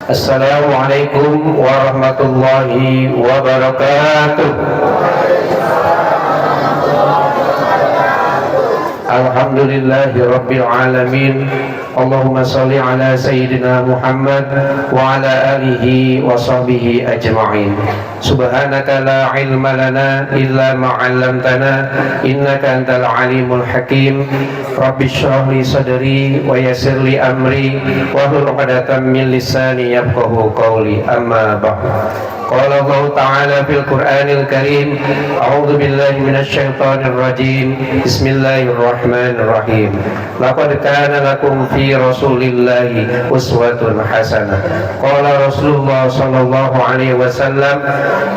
Assalamualaikum warahmatullahi wabarakatuh. Alhamdulillahi rabbil alamin. Allahumma salli ala sayyidina Muhammad wa ala alihi wa sahbihi ajma'in. Subhanaka la ilma lana illa ma 'allamtana innaka antal alimul hakim. Rabbi shrah li sadri wa yassir li amri wa hlul 'uqdatam min lisani yafqahu qawli. Amma ba'd. Qala Allah Ta'ala fil Qur'anil Karim, a'udzu billahi minasy syaithanir rajim. Bismillahirrahmanirrahim. Laqad kana lakum fi Rasulillahi uswatun hasanah. Qala Rasulullah sallallahu alaihi wasallam,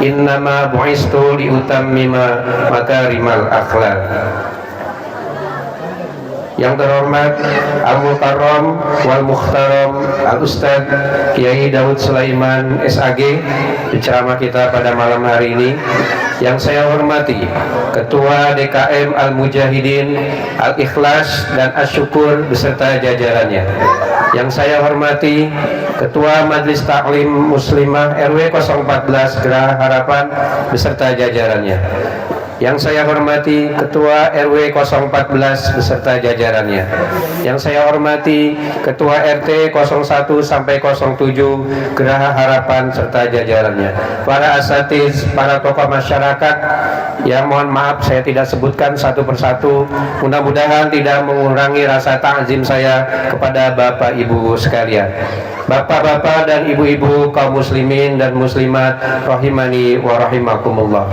innama bu'istu liutammima makarimal akhlaq. Yang terhormat Al-Mukarram wal Mukhtaram Al-Ustaz Kiai Daud Sulaiman SAG, penceramah kita pada malam hari ini. Yang saya hormati Ketua DKM Al-Mujahidin Al-Ikhlas dan Asy-Syukur beserta jajarannya. Yang saya hormati Ketua Majelis Taklim Muslimah RW 014 Geraha Harapan beserta jajarannya. Yang saya hormati Ketua RW 014 beserta jajarannya. Yang saya hormati Ketua RT 01 sampai 07 Geraha Harapan serta jajarannya. Para asatiz, para tokoh masyarakat yang mohon maaf saya tidak sebutkan satu persatu. Mudah-mudahan tidak mengurangi rasa ta'zim saya kepada Bapak Ibu sekalian. Bapak-bapak dan ibu-ibu kaum muslimin dan muslimat rahimani wa rahimakumullah.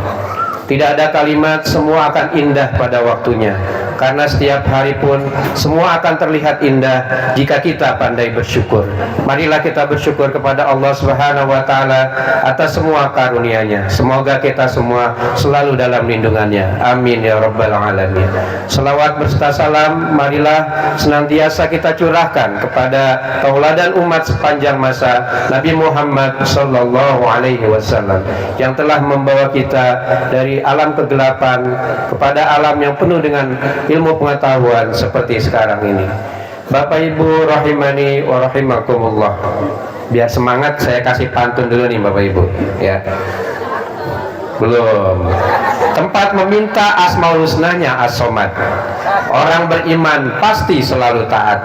Tidak ada kalimat, semua akan indah pada waktunya. Karena setiap hari pun semua akan terlihat indah jika kita pandai bersyukur. Marilah kita bersyukur kepada Allah Subhanahu wa taala atas semua karunia-Nya. Semoga kita semua selalu dalam lindungannya. Amin ya rabbal alamin. Selawat berserta salam marilah senantiasa kita curahkan kepada tauladan umat sepanjang masa Nabi Muhammad sallallahu alaihi wasallam yang telah membawa kita dari alam kegelapan kepada alam yang penuh dengan ilmu pengetahuan seperti sekarang ini. Bapak Ibu rahimani wa rahimakumullah. Biar semangat saya kasih pantun dulu nih Bapak Ibu ya. Belum. Tempat meminta asmaul husnanya as-somad. Orang beriman pasti selalu taat.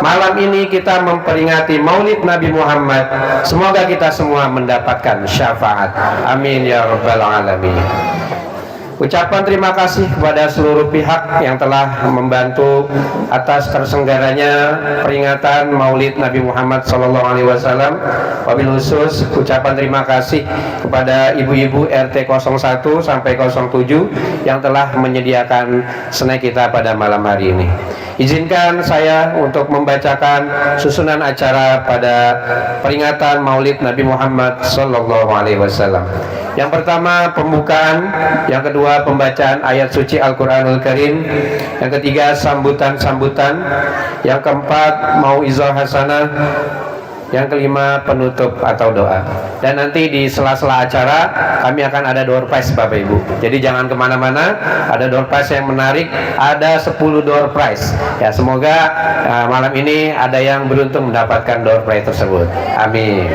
Malam ini kita memperingati Maulid Nabi Muhammad. Semoga kita semua mendapatkan syafaat. Amin ya rabbal alamin. Ucapan terima kasih kepada seluruh pihak yang telah membantu atas terselenggaranya peringatan Maulid Nabi Muhammad SAW. Wabil khusus ucapan terima kasih kepada ibu-ibu RT 01 sampai 07 yang telah menyediakan snack kita pada malam hari ini. Izinkan saya untuk membacakan susunan acara pada peringatan Maulid Nabi Muhammad SAW. Yang pertama pembukaan, yang kedua pembacaan ayat suci Al-Quranul Karim, yang ketiga sambutan-sambutan, yang keempat mau'izah hasanah, yang kelima penutup atau doa. Dan nanti di sela-sela acara kami akan ada door prize Bapak Ibu. Jadi jangan kemana-mana, ada door prize yang menarik, ada 10 door prize ya. Semoga malam ini ada yang beruntung mendapatkan door prize tersebut. Amin.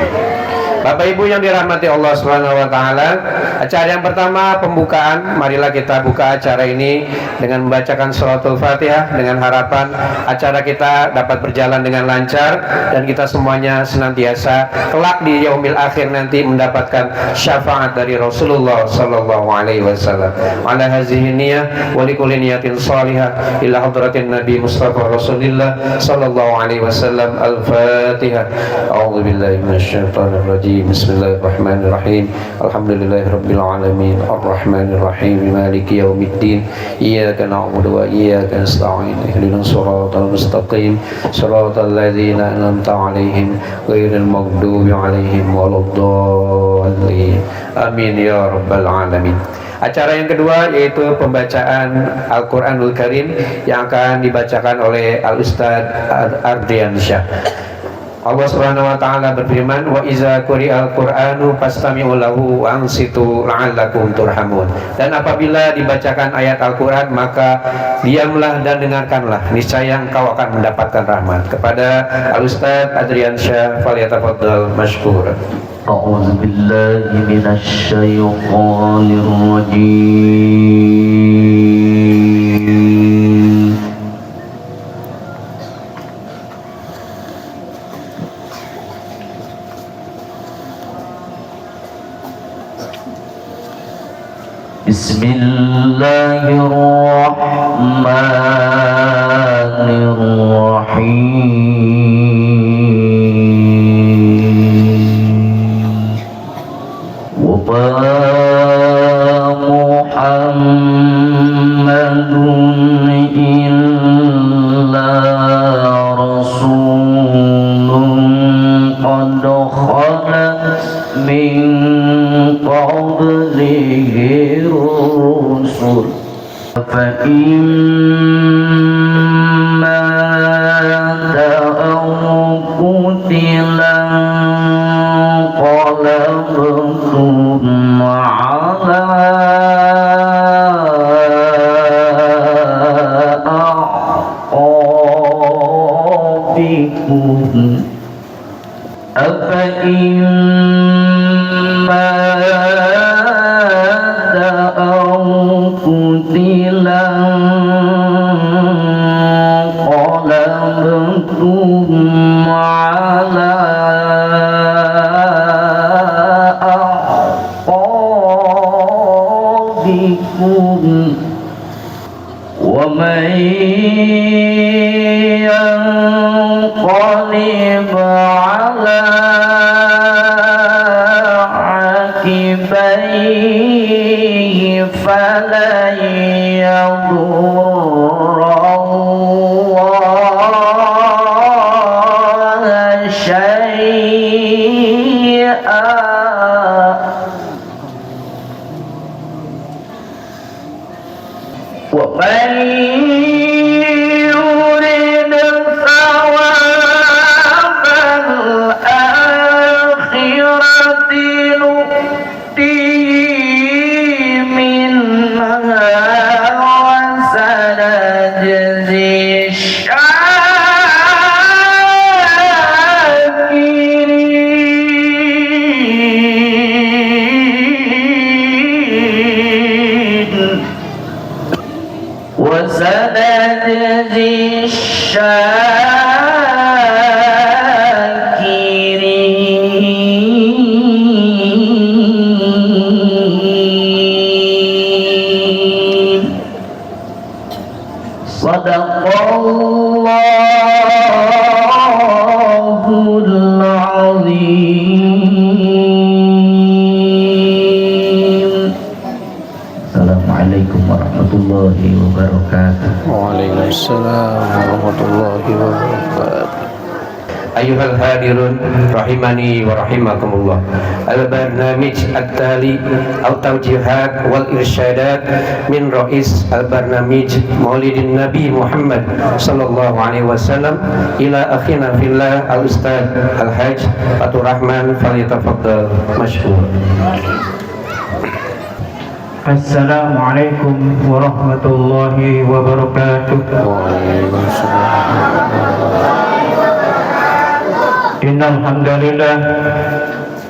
Bapak Ibu yang dirahmati Allah Subhanahu wa taala, acara yang pertama pembukaan, marilah kita buka acara ini dengan membacakan suratul Fatihah dengan harapan acara kita dapat berjalan dengan lancar dan kita semuanya senantiasa kelak di yaumil akhir nanti mendapatkan syafaat dari Rasulullah sallallahu alaihi wasallam. Ala hazihi niyyah wa likulli niyatin shalihah ila hadratin Nabi Mustafa Rasulillah sallallahu alaihi wasallam. Al-Fatihah. A'udzu billahi minasyaitonir rajim. Bismillahirrahmanirrahim. Alhamdulillahirabbil alamin. Arrahmanirrahim. Maliki yaumiddin. Iyyaka na'budu wa iyyaka nasta'in. Ihdinas siratal mustaqim. Siratal ladzina an'amta 'alaihim ghairil maghdubi 'alaihim waladdallin. Amin ya rabbal alamin. Acara yang kedua yaitu pembacaan Al-Quranul Karim yang akan dibacakan oleh Al-Ustaz Ardiansyah. Allah Subhanahu wa taala berfirman, "Wa iza quri'al Qur'anu fastami'u lahu wa ansitu la'allakum turhamun." Dan apabila dibacakan ayat Al-Qur'an, maka diamlah dan dengarkanlah, niscaya engkau akan mendapatkan rahmat. Kepada Al-Ustaz Adrian Syah, falyatafaddal mashkur. A'udzu billahi minasy syaithanir rajim. Bismillahirrahmanirrahim. Wa Muhammadun illa rasulun qad khalat min qablihi rusul fa imma ta'aw qutilan qalabtum ala aqabikum afa imma qalabtum ala aqabikum wa man yanqalib ala aqibaihi falan yadurra Allaha syai'a wa man yurid thawabal akhirati nu'tihi minha wa sanajzi syakirin wa sanajzi syakirin. Sadaqallahul azim. Assalamualaikum warahmatullahi wabarakatuh. Waalaikumsalam warahmatullahi wabarakatuh. Ayuhal hadirun rahimani wa rahimakumullah. Al-barnamij at-tali atau tawjihat wal irsyadat min rais al-barnamij Maulidin Nabi Muhammad sallallahu alaihi wasallam ila akhina fillah al-ustaz al-hajj Fatur Rahman, falyatafaddal mashkur. Assalamualaikum warahmatullahi wabarakatuh. Innal hamdalillah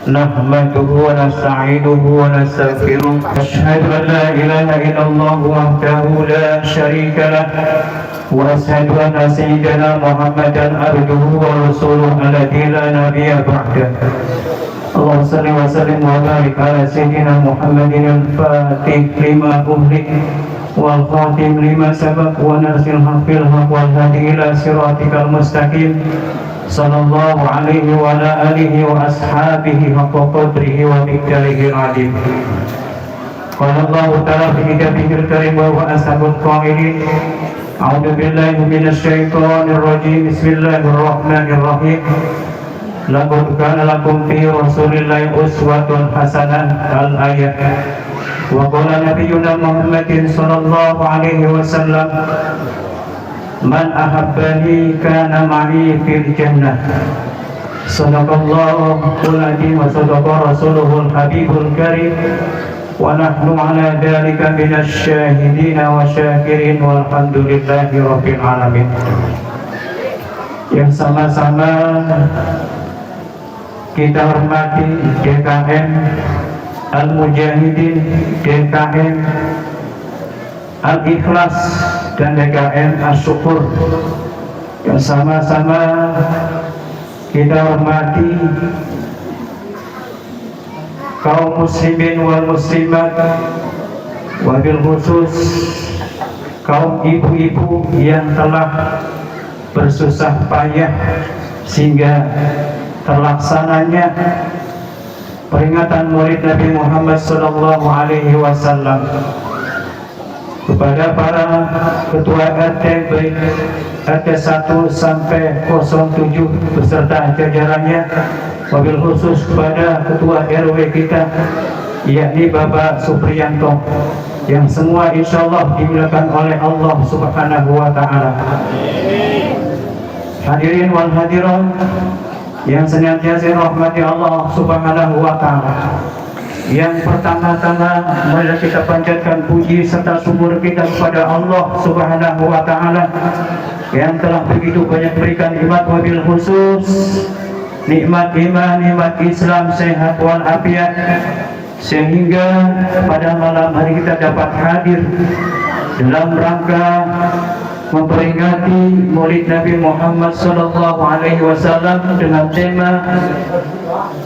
nahmaduhu wa nasta'inuhu wa nastaghfiruh. Asyhadu an la ilaha illallah wahdahu la syarika lah wa asyhadu anna sayyidana Muhammadan abduhu wa rasuluhu alladzi la nabiyya ba'dah. Allahumma salli wa sallim wa barik ala sayyidina Muhammadin al-fatih lima ughliq wal khatim lima sabaq wa nasil haqqil haqq wal hadi ila siratikal mustaqim sallallahu alaihi wa ala alihi wa ashabihi haqqa qadrihi wa miqdarihi al-azim. Qala Allah ta'ala fi kitabihil karim wa huwa ashabul qailin. A'udzu billahi minasy syaithanir rajim. Bismillahirrahmanirrahim. Laqad kana lakum fi Rasulillahi uswatun hasanah al-ayat. Wa qala nabiyyuna Muhammadin sallallahu alaihi wasallam, man ahabbani kana ma'i fil jannah Sadaqallahul adzim wa sadaqa rasuluhul habibul karim wa nahnu ala dzalika minasy syahidin wa syakirin walhamdulillahi rabbil alamin. Yang sama-sama kita hormati DKM Al-Mujahidin, DKM Al-Ikhlas dan DKM As-Syukur. Yang sama-sama kita hormati kaum muslimin wal muslimat, wabil khusus kaum ibu-ibu yang telah bersusah payah sehingga terlaksananya peringatan Maulid Nabi Muhammad SAW. Kepada para ketua RT baik RT 1 sampai 07 beserta jajarannya, wabil khusus kepada ketua RW kita yakni Bapak Supriyanto, yang semua insyaallah dimuliakan oleh Allah Subhanahu wa taala. Hadirin wal hadirat yang senantiasa rahmati Allah Subhanahu wa taala. Yang pertama-tama mari kita panjatkan puji serta syukur kita kepada Allah Subhanahu wa taala yang telah begitu banyak berikan nikmat, wabil khusus nikmat iman, nikmat Islam, sehat wal afiat, sehingga pada malam hari kita dapat hadir dalam rangka memperingati Maulid Nabi Muhammad SAW dengan tema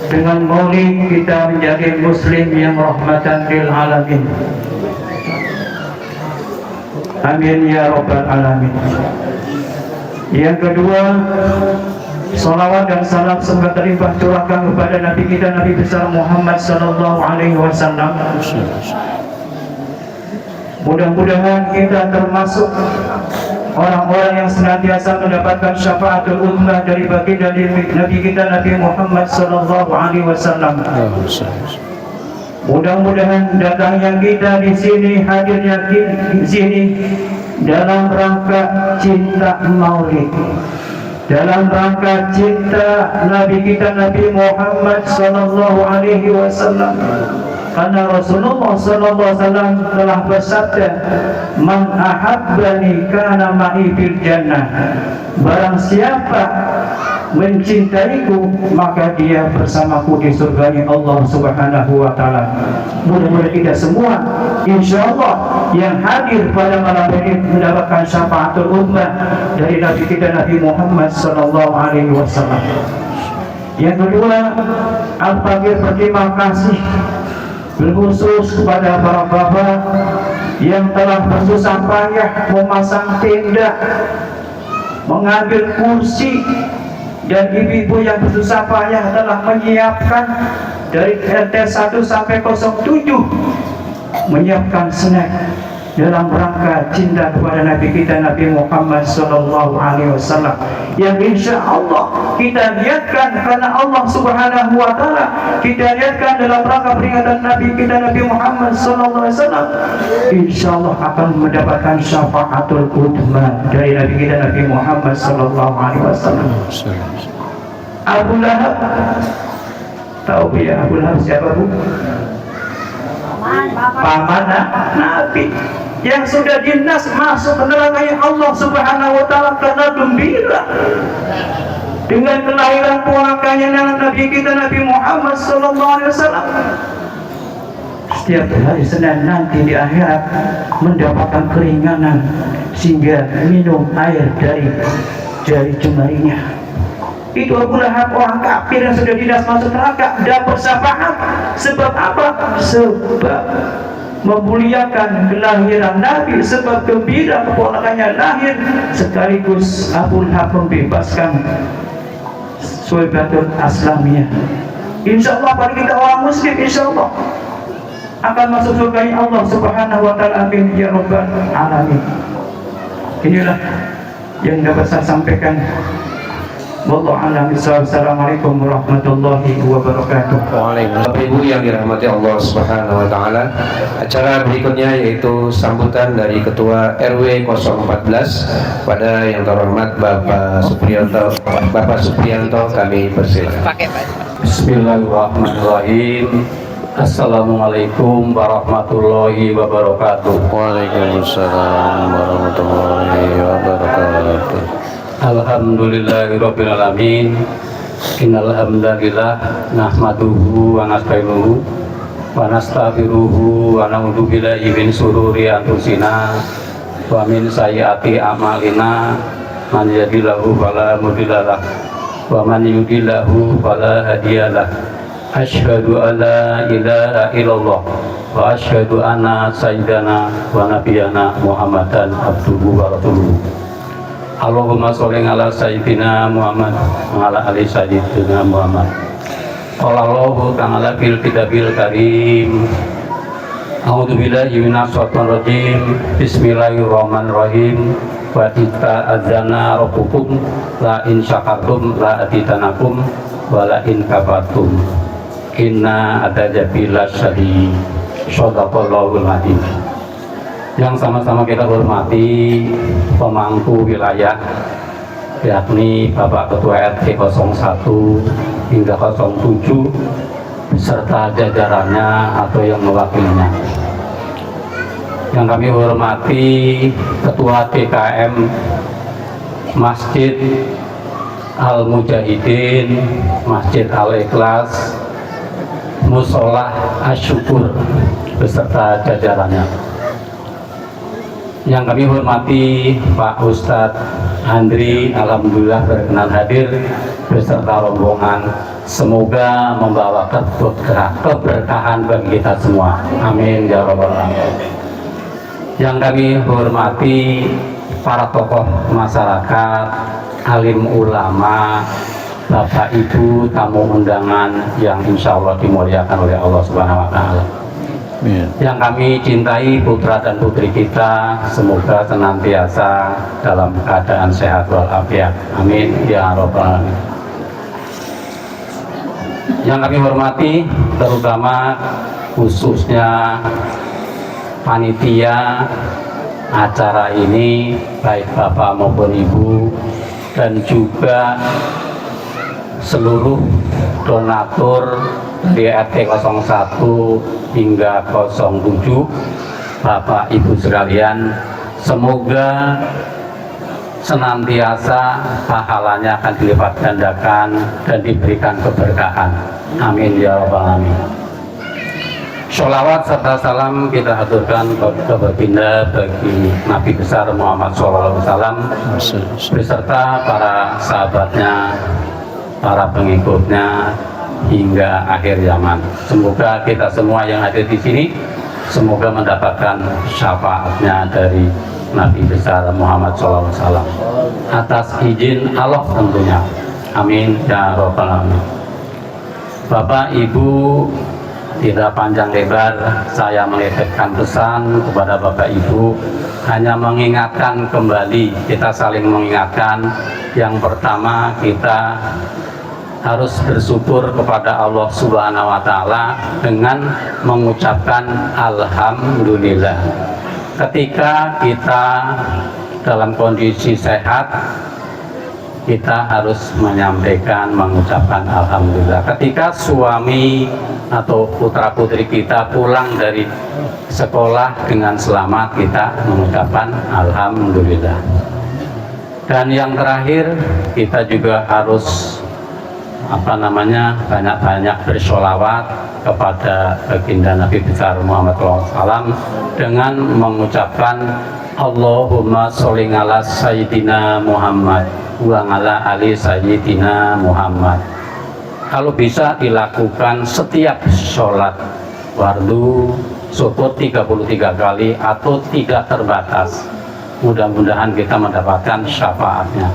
dengan Maulid kita menjadi Muslim yang rahmatan lil alamin. Amin ya rabbal alamin. Yang kedua, salawat dan salam semoga terlimpah curahkan kepada Nabi kita, Nabi besar Muhammad SAW. Mudah-mudahan kita termasuk orang-orang yang senantiasa mendapatkan syafaatul ummah dari baginda Nabi kita Nabi Muhammad SAW. Mudah-mudahan datangnya kita di sini, hadirnya di sini dalam rangka cinta Maulid, dalam rangka cinta Nabi kita Nabi Muhammad SAW. Karena Rasulullah SAW telah bersabda, "Man ahabbani kana ma'i fil jannah." Barang siapa mencintaiku maka dia bersamaku di surganya Allah Subhanahu wa taala. Mudah-mudahan kita semua insyaallah yang hadir pada malam ini mendapatkan syafaatul ummah dari Nabi kita Nabi Muhammad SAW. Yang kedua, al-fakir berterima kasih khusus kepada para bapak yang telah bersusah payah memasang tenda, mengambil kursi, dan ibu-ibu yang bersusah payah telah menyiapkan dari RT 1 sampai 07 menyiapkan snack dalam rangka cinta kepada Nabi kita Nabi Muhammad SAW, yang insya Allah kita niatkan karena Allah Subhanahu wa taala, kita niatkan dalam rangka peringatan Nabi kita Nabi Muhammad SAW, insya Allah akan mendapatkan syafaatul udzma dari Nabi kita Nabi Muhammad SAW. Abu Lahab, tahu ya Abu Lahab siapa bu? Paman Nabi yang sudah dinas masuk ke neraka Allah Subhanahu wa taala karena gembira dengan kelahiran ponakannya Nabi kita Nabi Muhammad SAW. Setiap hari Senin nanti di akhirat mendapatkan keringanan sehingga minum air dari jari jemarinya. Itu Abu Lahab, orang kafir yang sudah dinas masuk neraka, dapat syafaat. Sebab apa? Sebab memuliakan kelahiran Nabi, sebab gembira keponakannya lahir, sekaligus Abu Lahab membebaskan Suwaibatul Aslamiyah. Insya Allah pada kita orang muslim insya Allah akan masuk surga Allah Subhanahu wa taala. Amin ya rabbal alamin. Inilah yang dapat saya sampaikan Wallahu a'lam bishawab. Assalamualaikum warahmatullahi wabarakatuh. Waalaikumsalam. Bapak Ibu yang dirahmati Allah Subhanahu wa taala, acara berikutnya yaitu sambutan dari Ketua RW 014 pada yang terhormat Bapak Supriyanto kami persilakan. Bismillahirrahmanirrahim. Assalamualaikum warahmatullahi wabarakatuh. Waalaikumsalam warahmatullahi wabarakatuh. Alhamdulillahirabbil alamin. Innal hamdalillah nahmaduhu wa nasta'inuhu wa nastaghfiruhu wa na'udzu billahi min shururi anfusina wa min sayyiati a'malina. Man yahdihillahu fala mudhillalah wa man yudhlilhu fala hadiyalah. Asyhadu an la ilaha illallah wa asyhadu anna sayyidana wa nabiyana Muhammadan abduhu wa rasuluhu. Allahumma sholli ala sayyidina Muhammad wa ala ali sayyidina Muhammad. Qala Allahu ta'ala fil kitabil karim. A'udzu billahi minasyaitonir rajim. Bismillahirrahmanirrahim. Wa idza adzana rabbukum la in syakartum la azidanakum wa la in kafartum inna adzabi lasyadid. Shadaqallahul adzim. Yang sama-sama kita hormati pemangku wilayah, yakni Bapak Ketua RT 01 hingga 07 serta jajarannya atau yang mewakilinya. Yang kami hormati Ketua DKM Masjid Al-Mujahidin, Masjid Al-Ikhlas, Musholah Asy-Syukur beserta jajarannya. Yang kami hormati Pak Ustadz Andri, alhamdulillah berkenan hadir beserta rombongan. Semoga membawa keberkahan bagi kita semua. Amin ya rabbal alamin. Yang kami hormati para tokoh masyarakat, alim ulama, Bapak Ibu tamu undangan yang insya Allah dimuliakan oleh Allah Subhanahu wa Ta'ala. Yang kami cintai putra dan putri kita, semoga senantiasa dalam keadaan sehat walafiat. Amin ya rabbal alamin. Yang kami hormati terutama khususnya panitia acara ini, baik Bapak maupun Ibu, dan juga seluruh donatur di RT 01 hingga 07, Bapak Ibu sekalian, semoga senantiasa pahalanya akan dilipat gandakan dan diberikan keberkahan. Amin ya rabbal alamin. Sholawat serta salam kita haturkan ke baginda bagi Nabi besar Muhammad SAW beserta para sahabatnya, para pengikutnya hingga akhir zaman. Semoga kita semua yang ada di sini semoga mendapatkan syafaatnya dari Nabi besar Muhammad SAW atas izin Allah tentunya. Amin ya rabbal alamin. Bapak Ibu, tidak panjang lebar saya menitipkan pesan kepada Bapak Ibu, hanya mengingatkan kembali, kita saling mengingatkan. Yang pertama, kita harus bersyukur kepada Allah Subhanahu wa Ta'ala dengan mengucapkan alhamdulillah. Ketika kita dalam kondisi sehat, kita harus menyampaikan, mengucapkan alhamdulillah. Ketika suami atau putra putri kita pulang dari sekolah dengan selamat, kita mengucapkan alhamdulillah. Dan yang terakhir, kita juga harus banyak-banyak bersholawat kepada baginda Nabi besar Muhammad SAW dengan mengucapkan Allahumma sholli ala sayyidina Muhammad wa ala ali sayyidina Muhammad. Kalau bisa dilakukan setiap sholat fardu syukur 33 kali atau tidak terbatas. Mudah-mudahan kita mendapatkan syafaatnya.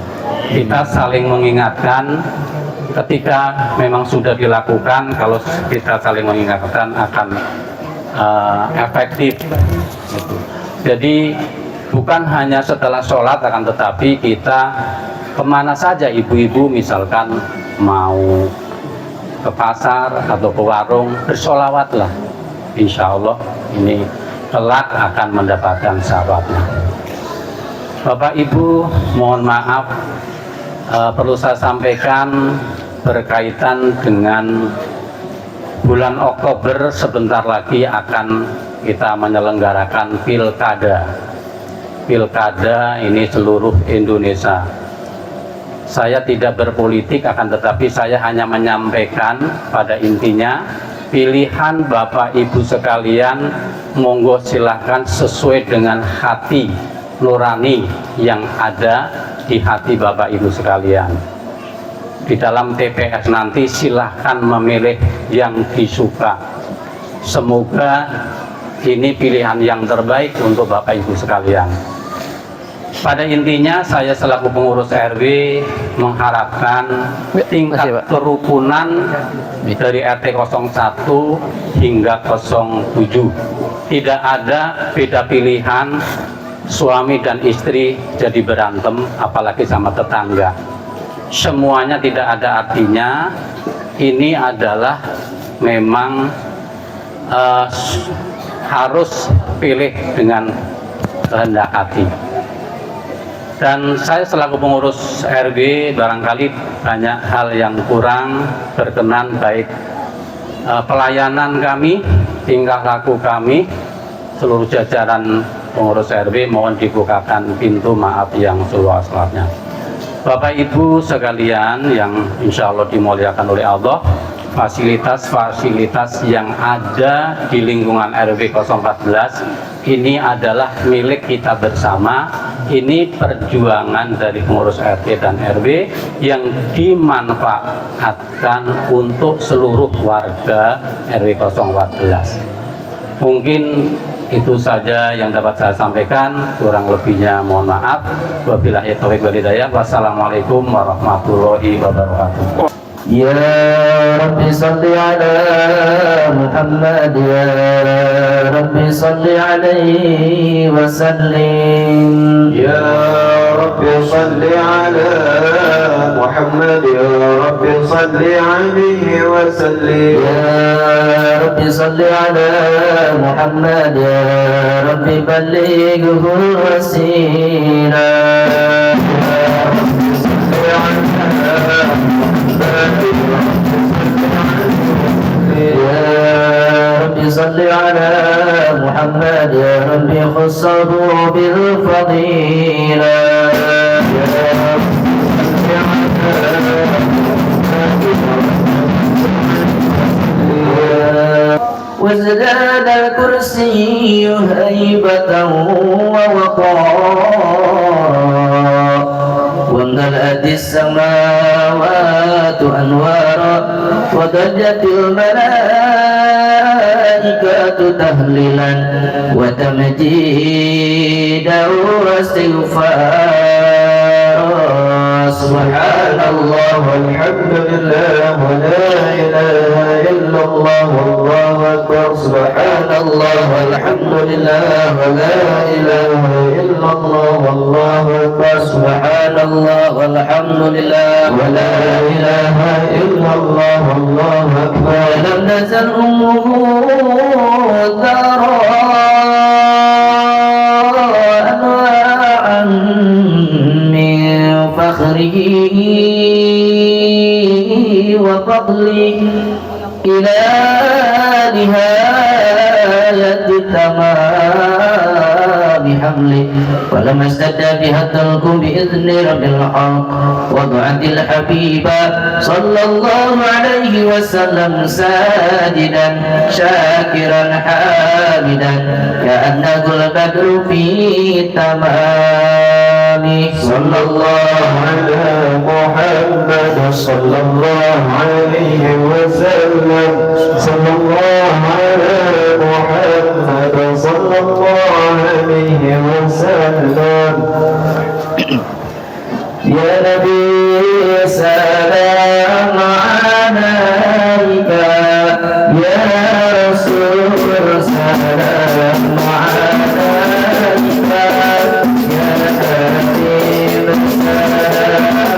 Kita saling mengingatkan. Ketika memang sudah dilakukan, kalau kita saling mengingatkan akan efektif. Jadi bukan hanya setelah sholat, akan tetapi kita kemana saja ibu-ibu misalkan mau ke pasar atau ke warung, bersolawatlah. Insya Allah ini kelak akan mendapatkan sahabatnya. Bapak Ibu, mohon maaf, perlu saya sampaikan berkaitan dengan bulan Oktober sebentar lagi akan kita menyelenggarakan pilkada. Pilkada ini seluruh Indonesia. Saya tidak berpolitik, akan tetapi saya hanya menyampaikan pada intinya pilihan Bapak Ibu sekalian, monggo silahkan sesuai dengan hati nurani yang ada di hati Bapak Ibu sekalian. Di dalam TPS nanti silahkan memilih yang disuka. Semoga ini pilihan yang terbaik untuk Bapak Ibu sekalian. Pada intinya saya selaku pengurus RW mengharapkan tingkat kerukunan dari RT 01 hingga 07. Tidak ada beda pilihan suami dan istri jadi berantem, apalagi sama tetangga. Semuanya tidak ada artinya. Ini adalah memang harus pilih dengan kehendak hati. Dan saya selaku pengurus RW barangkali banyak hal yang kurang berkenan, baik pelayanan kami, tingkah laku kami, seluruh jajaran pengurus RW mohon dibukakan pintu maaf yang seluas-luasnya. Bapak Ibu sekalian yang insya Allah dimuliakan oleh Allah, fasilitas-fasilitas yang ada di lingkungan RW 014 ini adalah milik kita bersama. Ini perjuangan dari pengurus RT dan RW yang dimanfaatkan untuk seluruh warga RW 014. Mungkin itu saja yang dapat saya sampaikan, kurang lebihnya mohon maaf. Wabillahi taufiq wal hidayah. Wassalamualaikum warahmatullahi wabarakatuh. Ya Rabbi salli ala Muhammad, ya Rabbi salli alaihi wa sallim. Ya Rabbi salli ala Muhammad, ya Rabbi salli alaihi wa sallim. Ya Rabbi salli ala Muhammad, ya Rabbi ballighhu wasilah. صل على محمد يا ربي خصه بالفضيلة. وازداد الكرسي هيبة ووقارا وامتلأت السماوات أنوارا وضجت الملائكة تهليلا وتمجيدا واستغفارا. سبحان الله والحمد لله ولا إله إلا الله والله أكبر. سبحان الله والحمد لله ولا إله إلا الله والله أكبر. سبحان الله والحمد لله ولا إله إلا الله والله أكبر. لم نزل أمه ترى أنواعا من فخره وفضله إلى نهاية تمام حمله. ولما اشتد بها التلك بإذن رب الحق وضعت الحبيب صلى الله عليه وسلم ساجدا شاكرا حامدا كأنه البدر في تمامه. صلى الله على محمد صلى الله عليه وسلم. صلى الله على محمد صلى الله عليه وسلم. يا نبي سلام عليك، يا رسول سلام عليك، يا حبيب سلام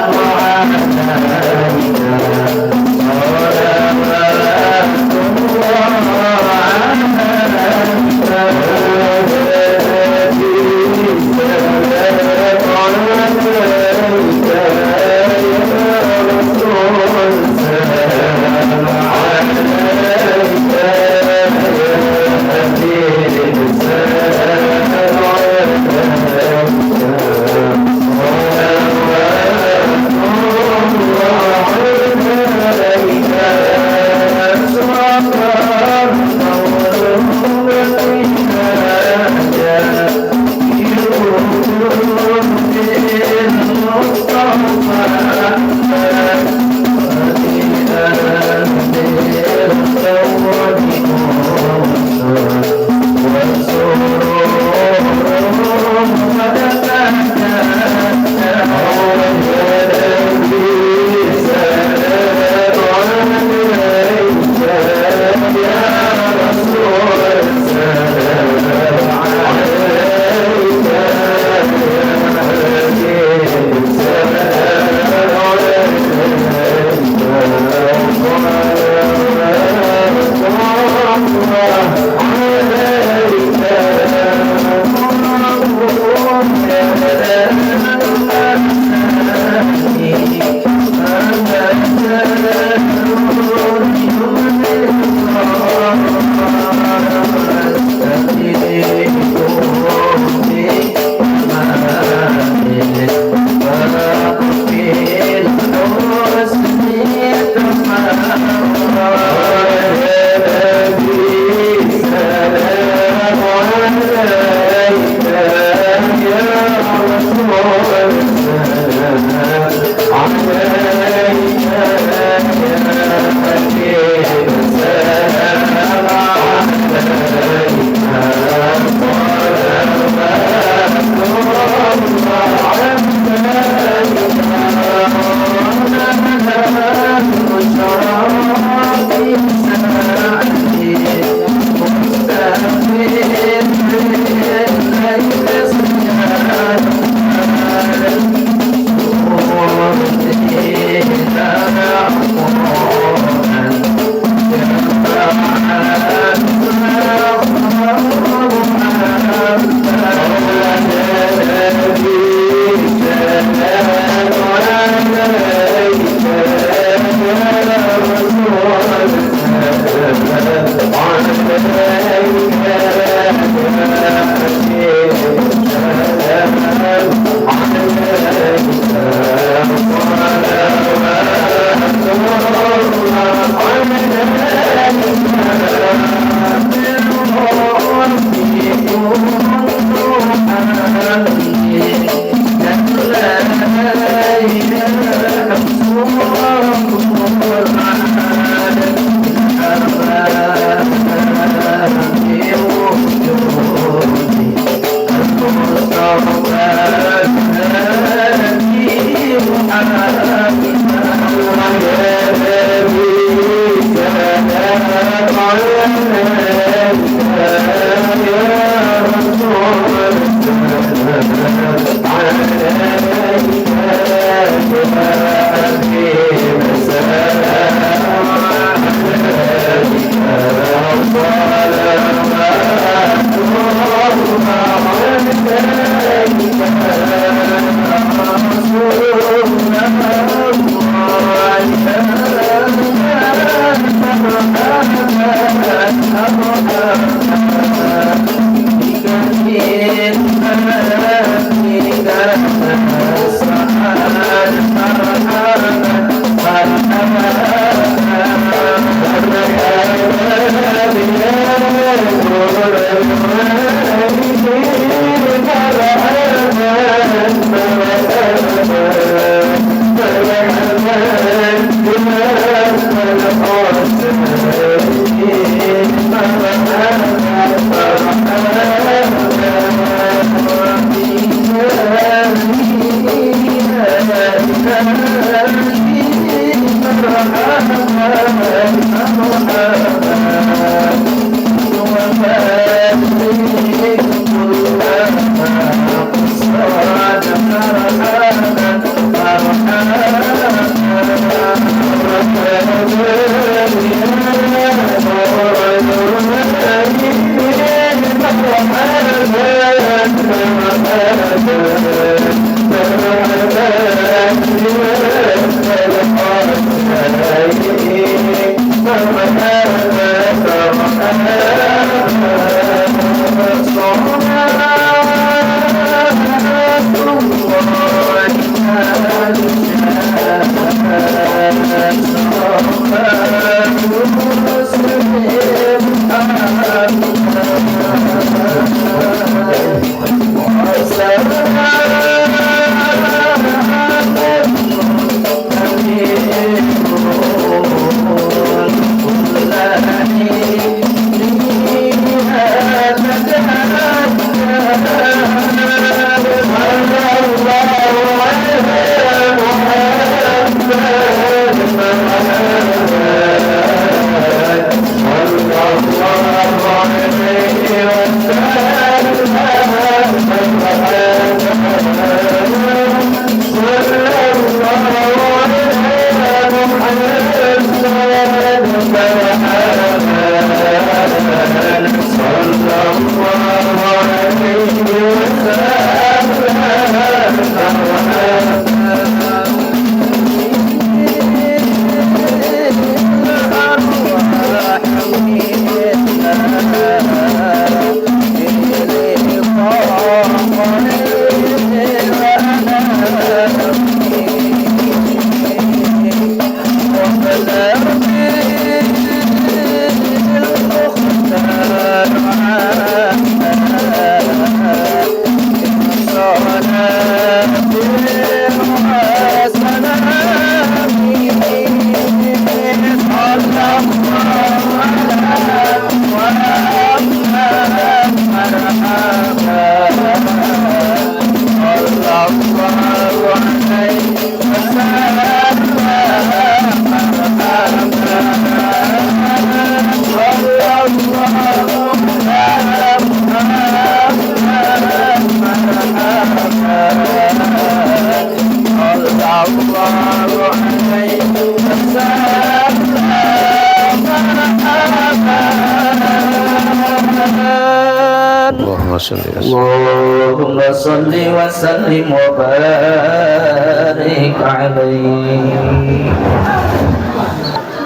Allahumma salli wa sallim wa barik alaihi.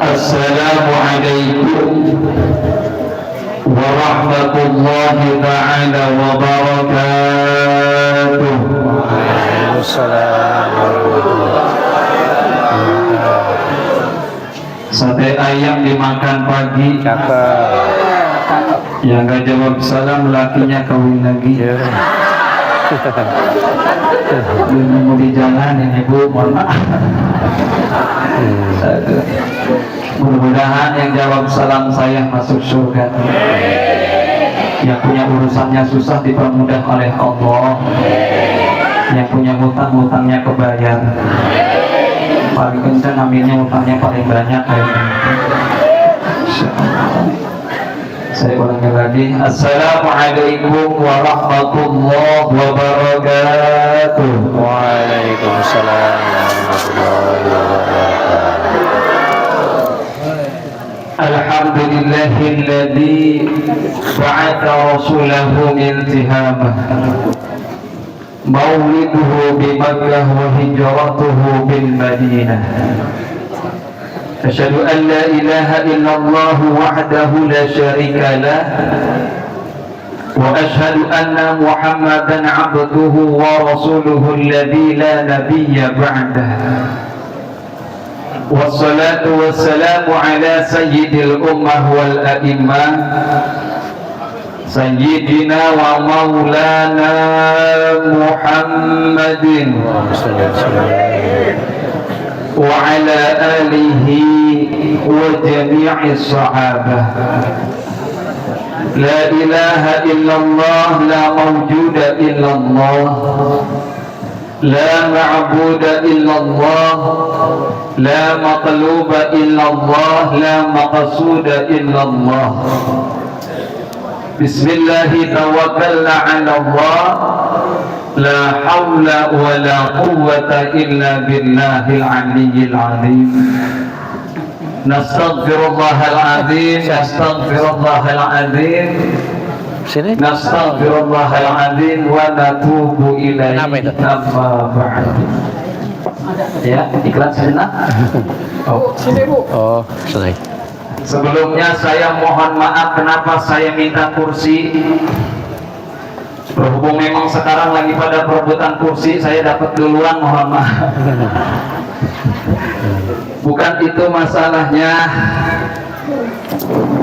Assalamualaikum warahmatullahi ta'ala wabarakatuh. Waalaikumsalam warahmatullahi wabarakatuh. Sate ayam dimakan pagi. Cakep. Yang gak jawab salam lakinya kawin lagi. Belum mau di jalan ini Bu, mohon maaf. Aduh. Mudah-mudahan yang jawab salam saya masuk surga. Yang punya urusannya susah dipermudah oleh Allah. Yang punya hutang-hutangnya kebayar. Paling kencang aminnya, hutangnya paling banyak kayaknya. Insyaallah. Saya ulangi lagi. Assalamualaikum warahmatullahi wabarakatuh. Waalaikumsalam warahmatullahi wabarakatuh. Alhamdulillahilladzi ba'atha rasulahu iltihamah. Mauliduhu bi Makkah wa hijratuhu bil Madinah. أشهد أن لا إله إلا الله وحده لا شريك له وأشهد أن محمدا عبده ورسوله الذي لا نبي بعده والصلاة والسلام على سيد الأمة والأئمة سيدنا ومولانا محمد وعلى آله وجميع الصحابة. لا إله إلا الله لا موجود إلا الله لا معبود إلا الله لا مطلوب إلا الله لا مقصود إلا الله. بسم الله توكلنا على الله لا حول ولا قوة إلا بالله العلي العظيم. نستغفر الله العظيم نستغفر الله العظيم نستغفر الله العظيم ونتوب إليه أما بعد. Ya, iklan sejenak. Oh, selesai. Sebelumnya saya mohon maaf kenapa saya minta kursi. Berhubung memang sekarang lagi pada perebutan kursi, saya dapat duluan, mohon maaf. Bukan itu masalahnya,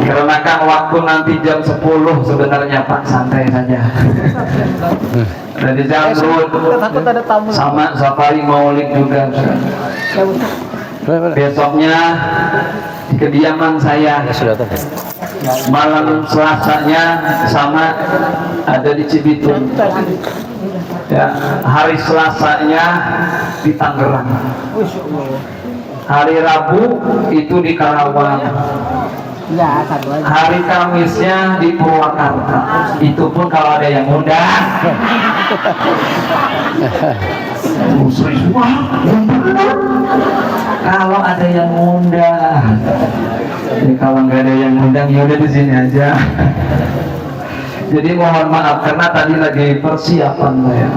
karena kan waktu nanti jam 10 sebenarnya Pak, santai saja. Dari Jamrud sama safari maulid juga. Besoknya di kediaman saya, malam Selasanya sama ada di Cibitung. Ya, hari Selasanya di Tangerang. Hari Rabu itu di Karawang. Hari Kamisnya di Purwakarta. Itu pun kalau ada yang undang. Kalau ada yang undang. Jadi kalau nggak ada yang undang ya udah di sini aja. Jadi mohon maaf karena tadi lagi persiapan saya.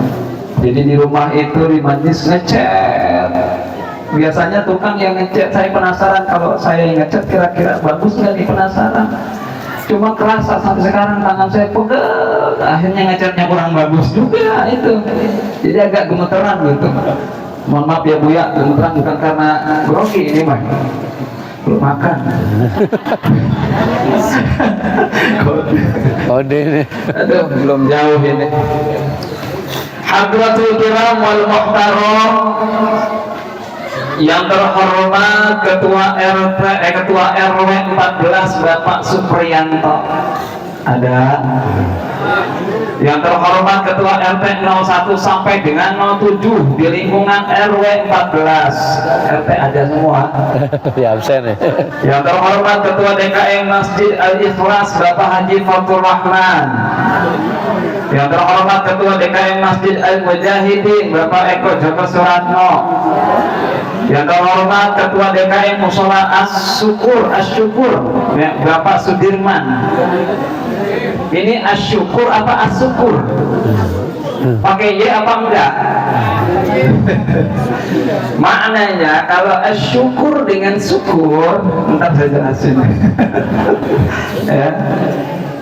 Jadi di rumah itu di majlis ngecat. Biasanya tukang yang ngecat, saya penasaran kalau saya yang ngecat kira-kira bagus nggak, di penasaran. Cuma kerasa sampai sekarang tangan saya pegel, akhirnya ngecatnya kurang bagus juga itu. Jadi agak gemeteran gitu. Mohon maaf ya Bu ya, gemeteran bukan karena grogi ini mah. Belum makan. Kode ini. Aduh, belum jauh ini. Hadratul kiram wal muhtaram, yang terhormat Ketua RW 14 Bapak Supriyanto. Ada. Yang terhormat Ketua RT 01 sampai dengan 07 di lingkungan RW 14. RT ada semua. Ya absen ya. Yang terhormat Ketua DKM Masjid Al-Ikhlas Bapak Haji Fatur Rahman. Yang terhormat Ketua DKM Masjid Al-Mujahidin Bapak Eko Joko Suratno. Yang terhormat Ketua DKM Musola As-Syukur Bapak Sudirman. Ini As-Syukur apa As-Syukur? Pakai Y apa enggak? Maknanya kalau As-Syukur dengan syukur, ntar saya jelasin. Ya.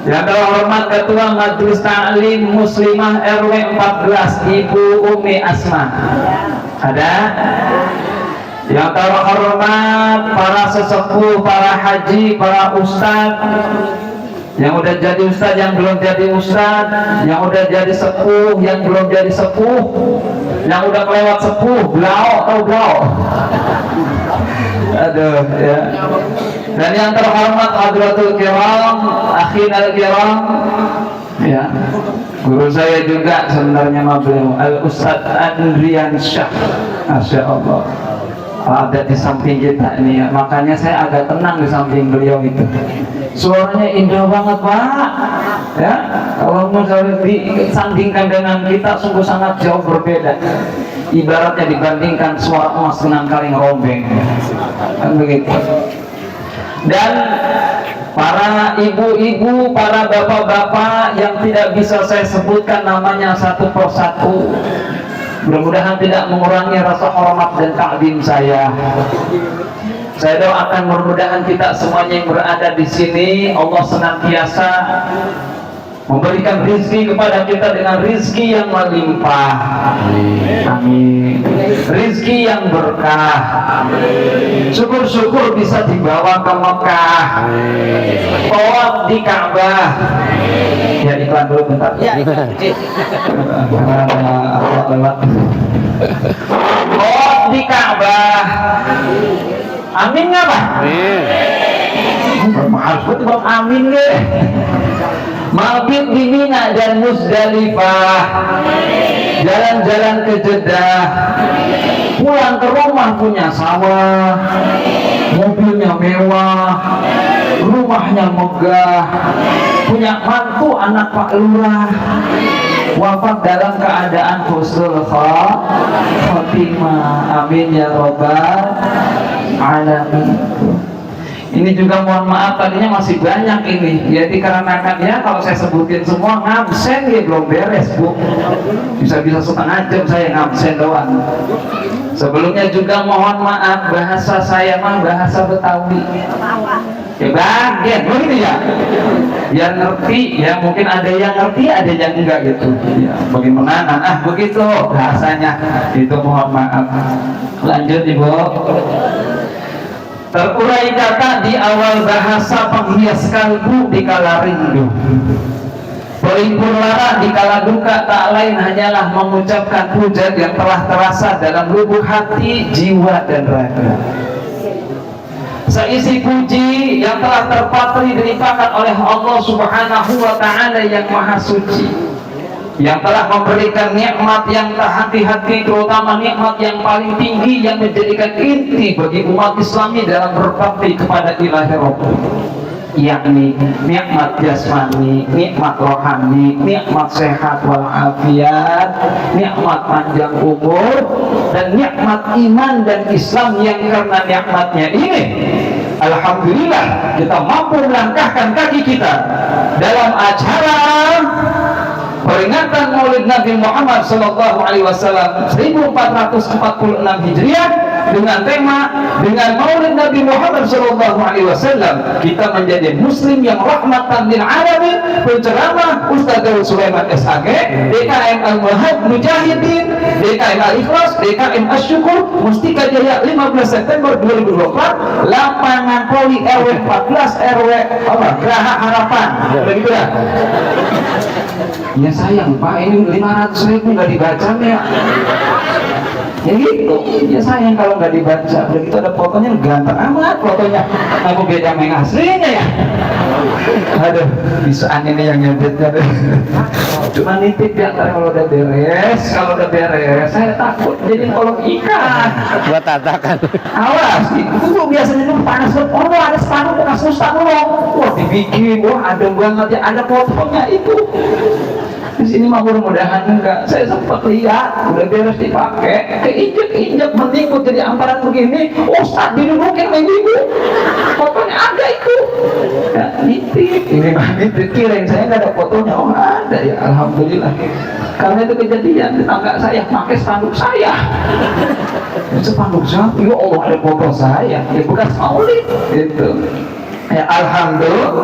Yang terhormat Ketua Majelis Ta'lim Muslimah RW 14 Ibu Umi Asma. Ada? Yang terhormat para sesepuh, para haji, para ustadz, yang udah jadi ustadz, yang belum jadi ustadz, yang udah jadi sepuh, yang belum jadi sepuh, yang udah kelewat sepuh, blau atau blau. Aduh ya. Dan yang terhormat Hadratul Kiram, Akhinal Kiram, ya. Guru saya juga sebenarnya beliau Al Ustadz Andrian Syah. Masya Allah. Ada di samping kita ini ya, makanya saya agak tenang di samping beliau itu. Suaranya indah banget Pak. Ya, kalau misalnya disandingkan dengan kita sungguh sangat jauh berbeda. Ibaratnya dibandingkan suara emas dengan kaleng rombeng. Kan begitu. Dan para ibu-ibu, para bapak-bapak yang tidak bisa saya sebutkan namanya satu persatu, mudah-mudahan tidak mengurangi rasa hormat dan takdim saya. Saya doakan mudah-mudahan kita semuanya yang berada di sini Allah senantiasa memberikan rizki kepada kita dengan rizki yang melimpah. Amin. Rizki yang berkah. Syukur-syukur bisa dibawa ke Mekah. Tawaf di Ka'bah. Ya iklan dulu bentar. Ya. Tawaf di Ka'bah. Amin nggak Pak? Harus betul amin deh. Mabit di Mina dan Musdalifah, jalan-jalan ke Jeddah, pulang ke rumah punya sawah, mobilnya mewah, rumahnya megah, punya mantu anak Pak Lurah, wafat dalam keadaan husnul khotimah. Amin ya robbal alamin. Ini juga mohon maaf tadinya masih banyak ini. Jadi dikarenakannya kalau saya sebutin semua ngabsen ya belum beres Bu. Bisa-bisa setengah jam saya ngabsen doang. Sebelumnya juga mohon maaf bahasa saya mah bahasa Betawi. Ya bagian begitu ya. Yang ngerti ya mungkin ada yang ngerti ada yang enggak gitu. Ya bagaimana? Begitu bahasanya. Itu mohon maaf. Lanjut Ibu. Terurai kata di awal bahasa penghias kalbu di kala rindu, pelipur lara di kala duka, tak lain hanyalah mengucapkan puja yang telah terasa dalam lubuk hati, jiwa dan raga. Seisi puji yang telah terpatri dilimpahkan oleh Allah Subhanahu wa Ta'ala yang Maha Suci, yang telah memberikan nikmat yang tak hati-hati, terutama nikmat yang paling tinggi yang menjadikan inti bagi umat Islami dalam berbakti kepada Ilahi Rabb, yakni nikmat jasmani, nikmat rohani, nikmat sehat walafiat, nikmat panjang umur, dan nikmat iman dan Islam yang karena nikmatnya ini alhamdulillah kita mampu melangkahkan kaki kita dalam acara peringatan Maulid Nabi Muhammad Sallallahu Alaihi Wasallam 1446 Hijriah dengan tema dengan Maulid Nabi Muhammad Sallallahu Alaihi Wasallam kita menjadi Muslim yang rahmatan lil alamin. Penceramah Ustaz Daud Sulaiman SAG, DKM Al Mujahidin, DKM Al Ikhlas, DKM Asyukur, Mustika Jaya 15 September 2024, lapangan Poli RW 14 RW Geraha Harapan. Begitu ya. Ya sayang Pak, ini 500.000 nggak dibaca ya. Ya gitu, ya sayang kalau nggak dibaca. Begitu ada fotonya ganteng amat fotonya. Aku beda main aslinya ya. Aduh, bisaan ini yang nyebutnya deh. Cuma nitip ya, kalau udah beres, saya takut jadi kolong ikan. Buat tatakan. Awas, itu biasanya itu panas. Oh, ada spanduk bekas Ustaz loh. Wah, dibikin, wah ada banget ya, ada fotonya itu. Di sini mah mudah-mudahan enggak. Saya sempat lihat udah beres dipakai, keinjek menikut jadi amparan begini. Ustaz didudukin minggu. Fotonya ada itu. Ya, nitip. Ini mah nitip, kirain saya nggak ada fotonya. Oh ada ya, alhamdulillah. Karena itu kejadian tetangga saya pakai spanduk saya. Spanduk saya, ya Allah ada foto saya. Ya bukan maulid itu. Ya alhamdulillah.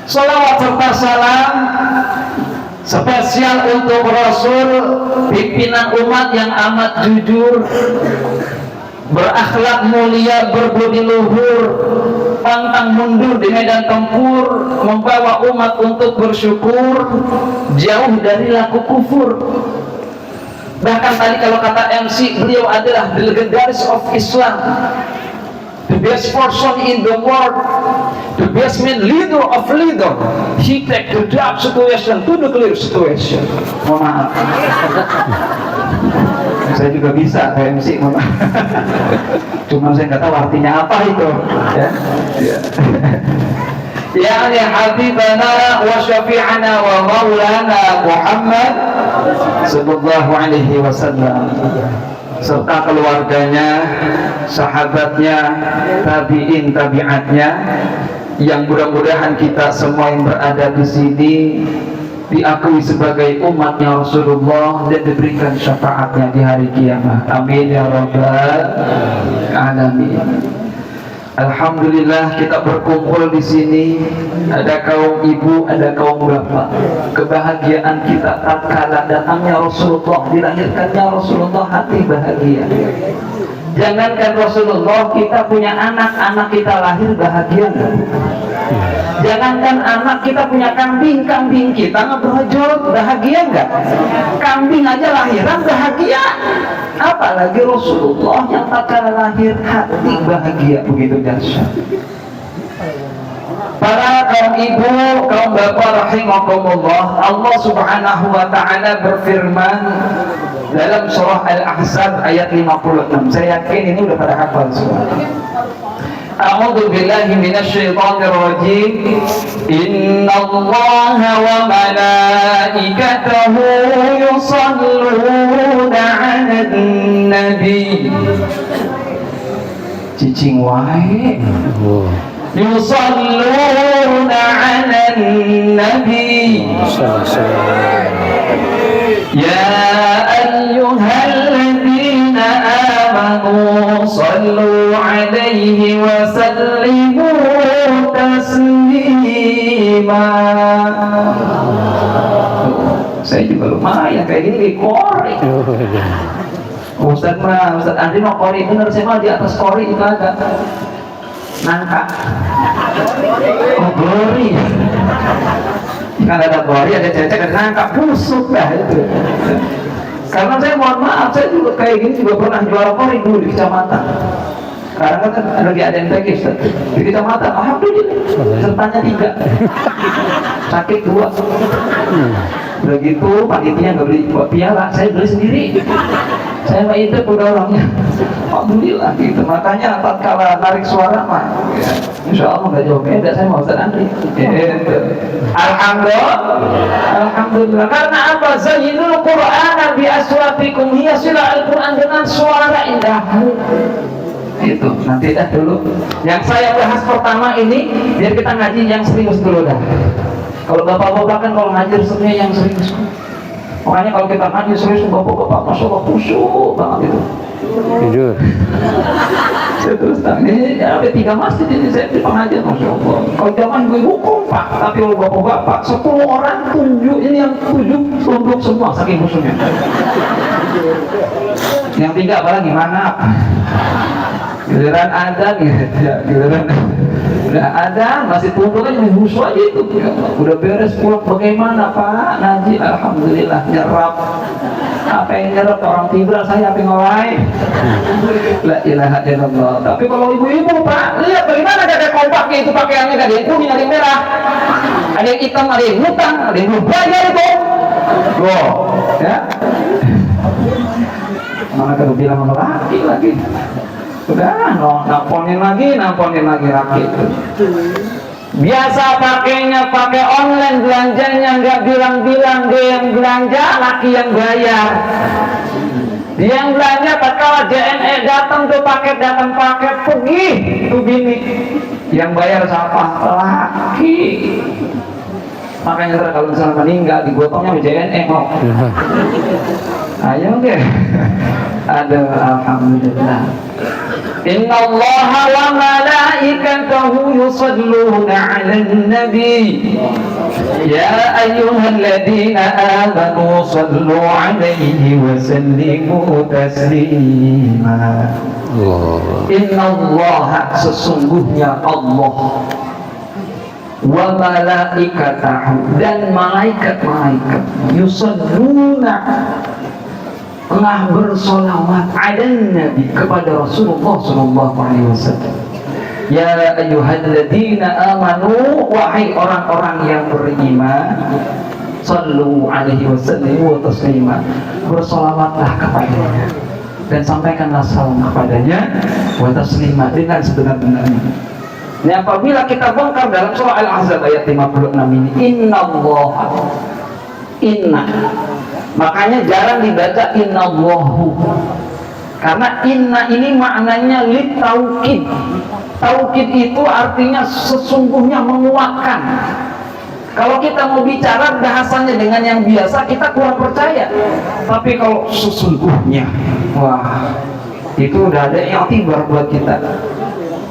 Salawat serta salam spesial untuk Rasul, pimpinan umat yang amat jujur, berakhlak mulia, berbudi luhur, pantang mundur di medan tempur, membawa umat untuk bersyukur, jauh dari laku kufur. Bahkan tadi kalau kata MC, beliau adalah the legendaries of Islam, the best person in the world, the best man leader of leader. He take the dark situation to the clear situation. Mohon maaf. Saya juga bisa kayak MC, mohon maaf. Cuma saya nggak tahu artinya apa itu. Ya. Yani habibana wa syafi'ana wa maulana Muhammad sallallahu alaihi wasallam, serta keluarganya, sahabatnya, tabi'in, tabi'atnya, yang mudah-mudahan kita semua yang berada di sini diakui sebagai umatnya Rasulullah dan diberikan syafaatnya di hari kiamat. Amin ya rabbal alamin. Alhamdulillah kita berkumpul di sini, ada kaum ibu, ada kaum bapak. Kebahagiaan kita tatkala datangnya Rasulullah, dilahirkannya Rasulullah, hati bahagia. Jangankan Rasulullah, kita punya anak kita lahir bahagia enggak? Jangankan anak, kita punya kambing kita ngebrojol, bahagia enggak? Kambing aja lahiran bahagia, apalagi Rasulullah yang tak kala lahir hati bahagia begitu dahsyat. Para kaum ibu, kaum bapak rahimakumullah, Allah Subhanahu wa taala berfirman dalam surah Al-Ahzab ayat 56. Saya yakin ini udah pada hafal semua. A'udzu billahi minasyaitonir rajim. Innallaha wa malaikatahu yusholluna 'alan nabi. Cicing wae. Yusholluna 'alan nabi. Ya ayyuhalladzina amanu sallu 'alaihi wa sallimu taslima. Saya juga lumayan kayak gini korek. Ustaz Andri mau korek bener, saya mah di atas korek itu ada nangka. Oh glory. Kan ada bori, ada cecek, ada nangka, busuk dah itu. Karena saya mohon maaf, saya juga kayak gini juga pernah jual kori dulu di kecamatan. Sekarang kan lagi ada yang tekis di kecamatan, alhamdulillah, sertanya 3, sakit 2. Begitu panitia nggak beli buat piala, saya beli sendiri. Saya mah itu udah orangnya, alhamdulillah gitu. Makanya tatkala narik suara mah, ya, insya Allah nggak jauh beda. Saya mau Ustaz Andri. Alhamdulillah. Karena apa? Zayyinul Qur'an bi aswatikum, hiasilah Al-Quran dengan suara indahmu. Itu nanti dah dulu. Yang saya bahas pertama ini, biar kita ngaji yang serius dulu dah. Kalau bapak-bapak kan kalau ngaji resepnya yang serius. Makanya kalau kita ngaji serius, bapak-bapak masya Allah khusyuk banget itu. Jujur. Saya terus ini ada 3 masjid ini saya di pengajian, masya Allah. Kalau zaman ibu kompak, tapi kalau bapak-bapak 10 orang 7 ini yang 7 tunduk semua saking khusyuknya. Yang 3 apalagi mana? Giliran ada gitu ya, giliran udah ada masih tunduk aja musuh aja itu. Ya, udah beres pulang bagaimana Pak Naji? Alhamdulillah nyerap. Apa yang nyerap orang tiba saya apa ngolai? La ilaha illallah. Tapi kalau ibu-ibu Pak, lihat bagaimana ada kompaknya itu pakaiannya, ada yang kuning, ada yang merah, ada yang hitam, ada yang hitam, ada yang berbayar itu. Loh, ya. Mana kalau bilang sama laki. Udah, namponin lagi laki. Biasa pakainya pakai online, belanjanya nggak bilang-bilang, dia yang belanja, laki yang bayar. Dia yang belanja tatkala JNE datang tuh paket pergi tuh bini. Yang bayar siapa? Laki. Makanya kalau misalnya meninggal digotongnya JNE mau. Ayo deh. Ada alhamdulillah. Inna Allah wa malaikatahu yusalluna 'alan nabi. Ya ayyuhalladzina amanu sallu 'alaihi wa sallimu taslima. Inna Allah, sesungguhnya Allah, wa malaikatahu, dan malaikat-malaikat, yusalluna, tengah bersolawat ala nabi, kepada Rasulullah sallallahu alaihi wasallam. Ya ayyuhalladzina amanu, wahai orang-orang yang beriman, sallu alaihi wasallam wa taslima, bersolawatlah kepadanya dan sampaikanlah salam kepadanya, wa taslima, dengan sebenar-benarnya. Ini apabila kita bongkar dalam surah Al-Ahzab ayat 56 ini, inna, makanya jarang dibaca innallahu, karena inna ini maknanya taukid. Taukid itu artinya sesungguhnya, menguatkan. Kalau kita mau bicara bahasanya dengan yang biasa, kita kurang percaya. Tapi kalau sesungguhnya, wah, itu udah ada yang tibar buat kita.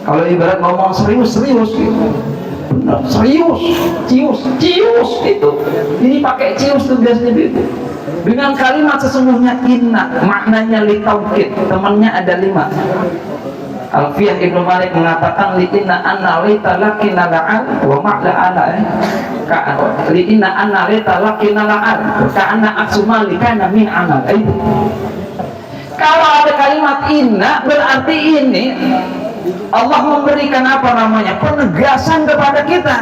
Kalau ibarat ngomong serius-serius gitu, benar, cius itu. Ini pakai cius tuh biasanya gitu. Dengan kalimat sesungguhnya inna, maknanya li taukid, temannya ada 5. Alfiyah Ibnu Malik mengatakan li inna anna li talaqina la'an wa ma'la ala li inna anna li talaqina la'an ka anna aksuma li kana min amal. Kalau ada kalimat inna berarti ini Allah memberikan apa namanya, penegasan kepada kita.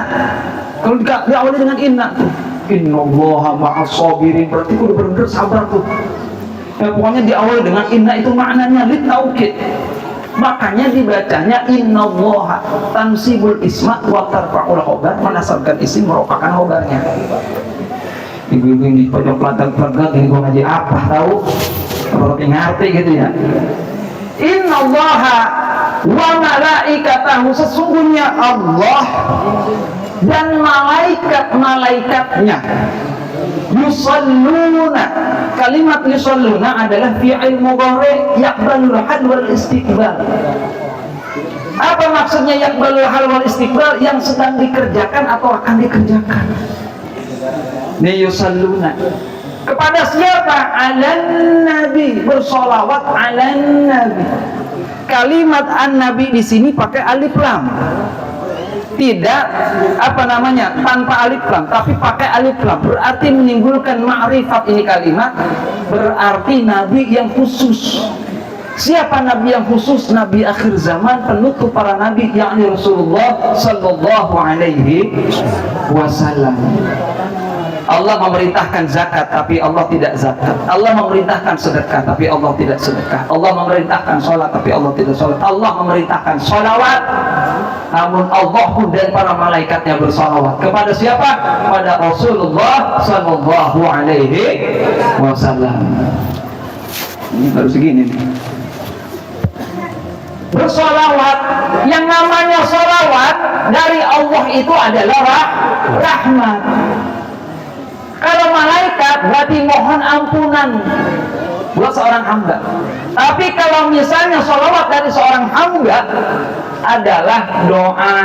Kalau diawali dengan inna tuh, innallaha ma'as sabirin, berarti udah benar-benar sabar tuh. Ya, pokoknya diawali dengan inna itu maknanya li taukid. Makanya dibacanya innallaha tansibul isma wa tarfa'ul khobar, menasabkan isim merupakan khobarnya. Ibu-ibu yang di pojok pelantang-pelantang ini gua ngaji apa tahu? Kalau ngerti gitu ya. Innallaha wa malaikatahu, sesungguhnya Allah dan malaikat-malaikatnya yusalluna. Kalimat yusalluna adalah fi'il mudhari yaqbalul hal wal istiqbal. Apa maksudnya yaqbalul hal wal istiqbal? Yang sedang dikerjakan atau akan dikerjakan. Nih yusalluna. Kepada siapa? Alan nabi, bersolawat alan nabi. Kalimat an-nabi di sini pakai alif lam. Tidak apa namanya, tanpa alif lam, tapi pakai alif lam, berarti menimbulkan ma'rifat. Ini kalimat berarti nabi yang khusus. Siapa nabi yang khusus? Nabi akhir zaman, penutup para nabi, yakni Rasulullah sallallahu alaihi wasallam. Allah memerintahkan zakat, tapi Allah tidak zakat. Allah memerintahkan sedekah, tapi Allah tidak sedekah. Allah memerintahkan sholat, tapi Allah tidak sholat. Allah memerintahkan sholawat, namun Allah pun dan para malaikatnya bersolawat. Kepada siapa? Pada Rasulullah sallallahu alaihi wasallam. Ini baru segini nih. Bersolawat, yang namanya solawat dari Allah itu adalah rahmat. Kalau malaikat berarti mohon ampunan buat seorang hamba. Tapi kalau misalnya sholawat dari seorang hamba adalah doa.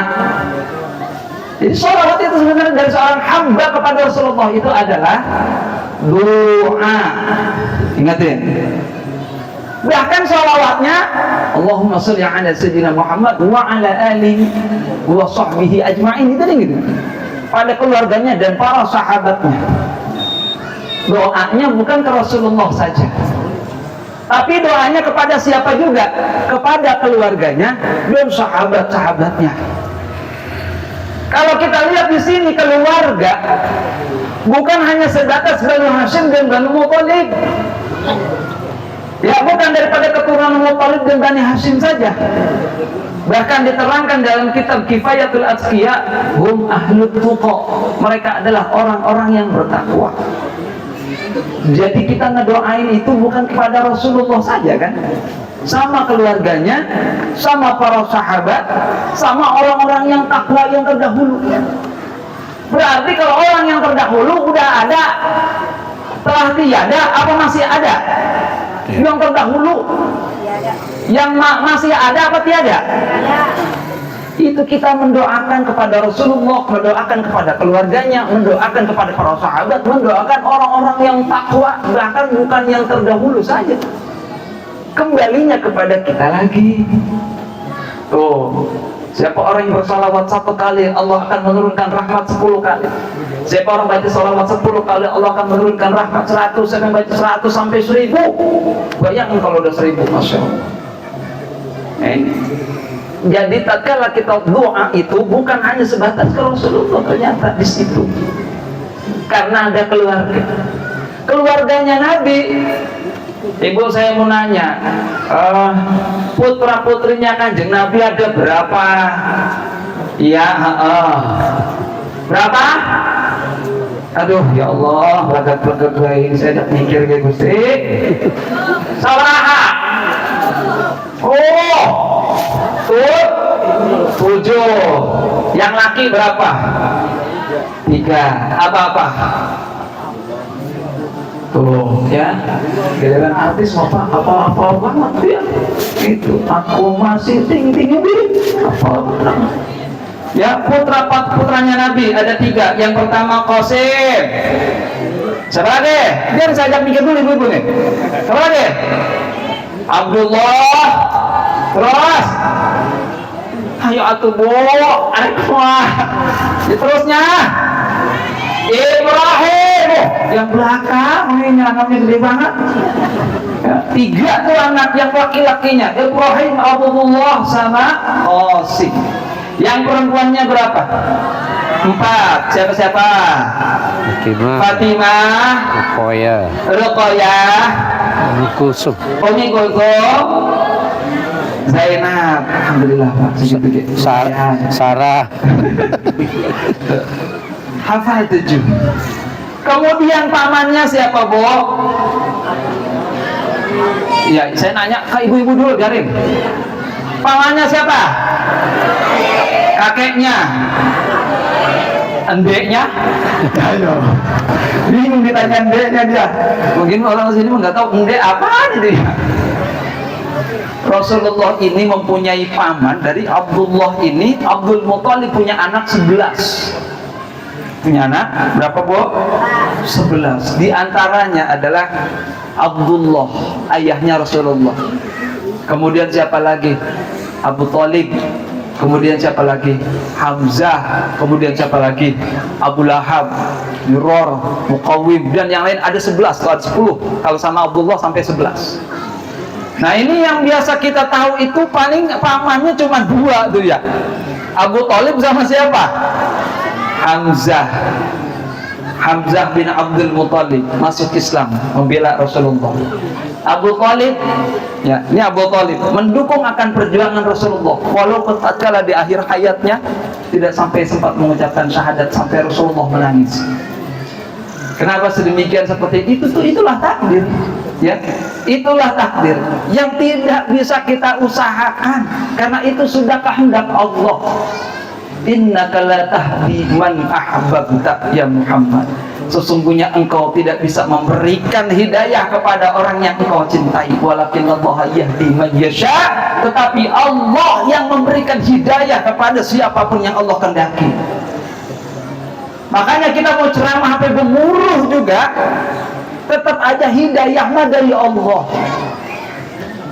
Jadi sholawat itu sebenarnya dari seorang hamba kepada Rasulullah itu adalah doa. Ingatin. Bahkan sholawatnya Allahumma sholli ala sayyidina Muhammad wa ala alihi wa sahbihi ajma'in, itu gitu. Pada keluarganya dan para sahabatnya. Doanya bukan ke Rasulullah saja, tapi doanya kepada siapa juga? Kepada keluarganya dan sahabat-sahabatnya. Kalau kita lihat di sini keluarga bukan hanya sebatas Banu Hashim dan Banu Muthalib. Ya, bukan daripada keturunan Muthalib dan Bani Hashim saja. Bahkan diterangkan dalam kitab Kifayatul Atqiya, hum ahlut tuqa, mereka adalah orang-orang yang bertakwa. Jadi kita ngedoain itu bukan kepada Rasulullah saja kan, sama keluarganya, sama para sahabat, sama orang-orang yang takwa yang terdahulu. Berarti kalau orang yang terdahulu udah ada, telah tiada, apa masih ada? Yang terdahulu yang masih ada apa tiada? Itu kita mendoakan kepada Rasulullah, mendoakan kepada keluarganya, mendoakan kepada para sahabat, mendoakan orang-orang yang takwa, bahkan bukan yang terdahulu saja. Kembalinya kepada kita lagi. Tuh, siapa orang yang bersalawat 1 kali, Allah akan menurunkan rahmat 10 kali. Siapa orang baca salawat 10 kali, Allah akan menurunkan rahmat 100. Siapa yang baca 100 sampai 1000, bayangin kalau udah 1000, Masya Allah. Ini. Jadi tatkala kita doa itu bukan hanya sebatas ke Rasulullah, ternyata di situ. Karena ada keluarga. Keluarganya Nabi. Ibu, saya mau nanya, putra-putrinya Kanjeng Nabi ada berapa? Iya, berapa? Aduh, ya Allah, lagat-lagat lain, saya tidak mikir kayak Gusti. Salah. Oh, 7. Yang laki berapa? Tiga. Apa-apa? Tuh ya, giliran artis apa banget dia. Itu aku masih tinggi apa banget. Ya, putranya Nabi ada tiga. Yang pertama Qasim. Siapa lagi? Biar saya ajak mikir dulu ibu-ibu nih. Siapa lagi? Abdullah. Terus ayo atuh bu, anak semua. Terusnya Ibrahim. Yang belakang ini anaknya gede banget ya, tiga tuh anak yang laki-lakinya Ibrahim, Abdullah sama Qasim. Yang perempuannya berapa? 4. Siapa-siapa? Fatimah, Ruqayyah, Kulsum, Umi Kulsum, Zainab. Alhamdulillah Pak. Sarah. Hafal 7. Kemudian pamannya siapa, Bu? Ya, saya nanya ke ibu-ibu dulu, biarin. Pamannya siapa? Kakeknya? Endeknya? Ayo. Bingung ditanya endeknya dia. Mungkin orang sini nggak tahu endek apaan itu ya. Rasulullah ini mempunyai paman dari Abdullah ini. Abdul Muthalib punya anak 11. Punya anak berapa, Bu? 11. Di antaranya adalah Abdullah, ayahnya Rasulullah. Kemudian siapa lagi? Abu Thalib. Kemudian siapa lagi? Hamzah. Kemudian siapa lagi? Abu Lahab, Yuror, Muqawwim, dan yang lain ada 11, atau ada 10. Kalau sama Abdullah sampai 11. Nah, ini yang biasa kita tahu itu paling pamannya cuma 2 tuh ya. Abu Thalib sama siapa? Hamzah. Hamzah bin Abdul Muthalib masuk Islam, membela Rasulullah. Abu Thalib, ya, ini Abu Thalib mendukung akan perjuangan Rasulullah, walaupun tatkala di akhir hayatnya tidak sampai sempat mengucapkan syahadat sampai Rasulullah menangis. Kenapa sedemikian seperti itu? Itulah takdir, ya. Itulah takdir yang tidak bisa kita usahakan, karena itu sudah kehendak Allah. Innaka la tahdi man ahbabta ya Muhammad. Sesungguhnya engkau tidak bisa memberikan hidayah kepada orang yang engkau cintai. Walakin Allah yahdi man yasha. Tetapi Allah yang memberikan hidayah kepada siapapun yang Allah kehendaki. Makanya kita mau ceramah sampai gemuruh juga, tetap aja hidayahnya dari Allah.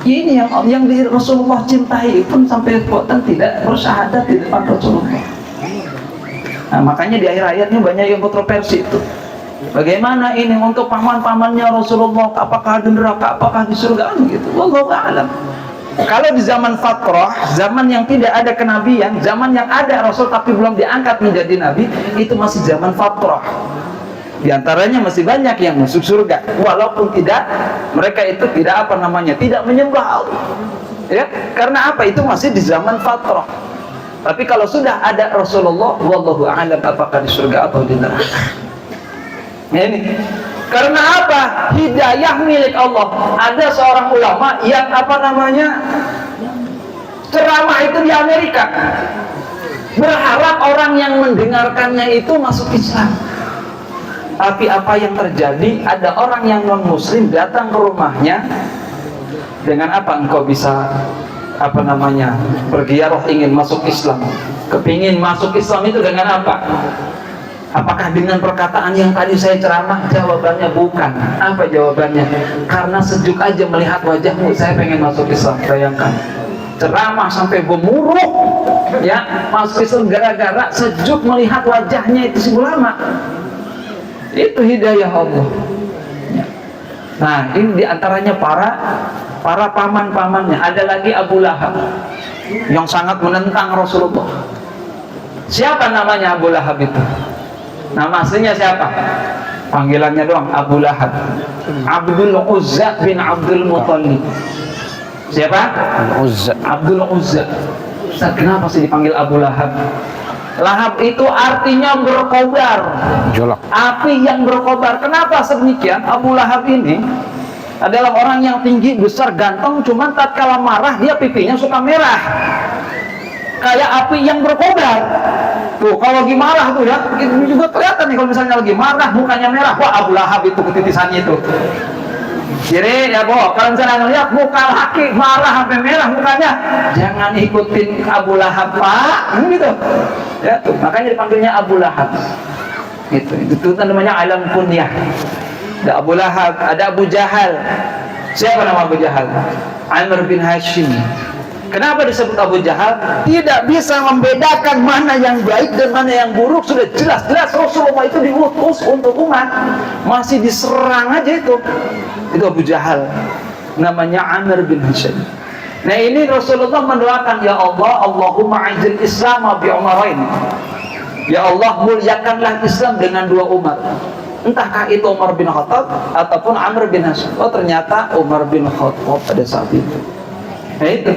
Ini yang di Rasulullah cintai pun sampai buatan tidak bersyahadat di depan Rasulullah. Nah, makanya di akhir ayatnya banyak yang kontroversi itu. Bagaimana ini untuk paman-pamannya Rasulullah, apakah di neraka, apakah di surga, gitu. Wallahu a'lam. Kalau di zaman fatrah, zaman yang tidak ada kenabian, zaman yang ada Rasul tapi belum diangkat menjadi nabi, itu masih zaman fatrah. Di antaranya masih banyak yang masuk surga, walaupun mereka itu tidak tidak menyembah Allah, ya, karena apa? Itu masih di zaman fatrah. Tapi kalau sudah ada Rasulullah, wallahu a'lam apakah di surga atau di neraka. Ini karena apa? Hidayah milik Allah. Ada seorang ulama yang ceramah itu di Amerika, berharap orang yang mendengarkannya itu masuk Islam. Tapi apa yang terjadi? Ada orang yang non-muslim datang ke rumahnya. Dengan apa engkau bisa bergiarah ingin masuk Islam? Kepingin masuk Islam itu dengan apa? Apakah dengan perkataan yang tadi saya ceramah? Jawabannya bukan. Apa jawabannya? Karena sejuk aja melihat wajahmu, saya pengen masuk Islam. Bayangkan, ceramah sampai gemuruh, ya, masuk Islam gara-gara sejuk melihat wajahnya itu si ulama. Itu hidayah Allah. Nah, ini diantaranya para paman-pamannya. Ada lagi Abu Lahab yang sangat menentang Rasulullah. Siapa namanya Abu Lahab itu? Nama aslinya siapa? Panggilannya doang, Abu Lahab. Abdul Uzza bin Abdul Muthalib. Siapa? Abdul Uzza. Ustaz, kenapa sih dipanggil Abu Lahab? Lahab itu artinya berkobar, jolak, api yang berkobar. Kenapa sedemikian? Abu Lahab ini adalah orang yang tinggi, besar, ganteng, cuman tatkala marah dia pipinya suka merah. kayak api yang berkobar. Tuh, kalau lagi marah tuh ya, ini juga kelihatan nih kalau misalnya lagi marah, mukanya merah. Wah, Abu Lahab itu ketitisannya itu. Jadi ya kalau misalnya ngeliat muka laki marah sampai merah mukanya, jangan ikutin Abu Lahab, Pak. Gitu. Ya, tuh, makanya dipanggilnya Abu Lahab. Itu namanya alam kunyah. Ada Abu Lahab, ada Abu Jahal. Siapa nama Abu Jahal? Amr bin Hashim. Kenapa disebut Abu Jahal? Tidak bisa membedakan mana yang baik dan mana yang buruk. Sudah jelas-jelas Rasulullah itu diutus untuk umat, masih diserang aja itu. Itu Abu Jahal. Namanya Amr bin Hashim. Nah, ini Rasulullah mendoakan, ya Allah, Allahumma a'izil Islam bi umarain. Ya Allah, muliakanlah Islam dengan dua umat. Entahkah itu Umar bin Khattab ataupun Amr bin Hashim. Oh, ternyata Umar bin Khattab pada saat itu. Nah itu.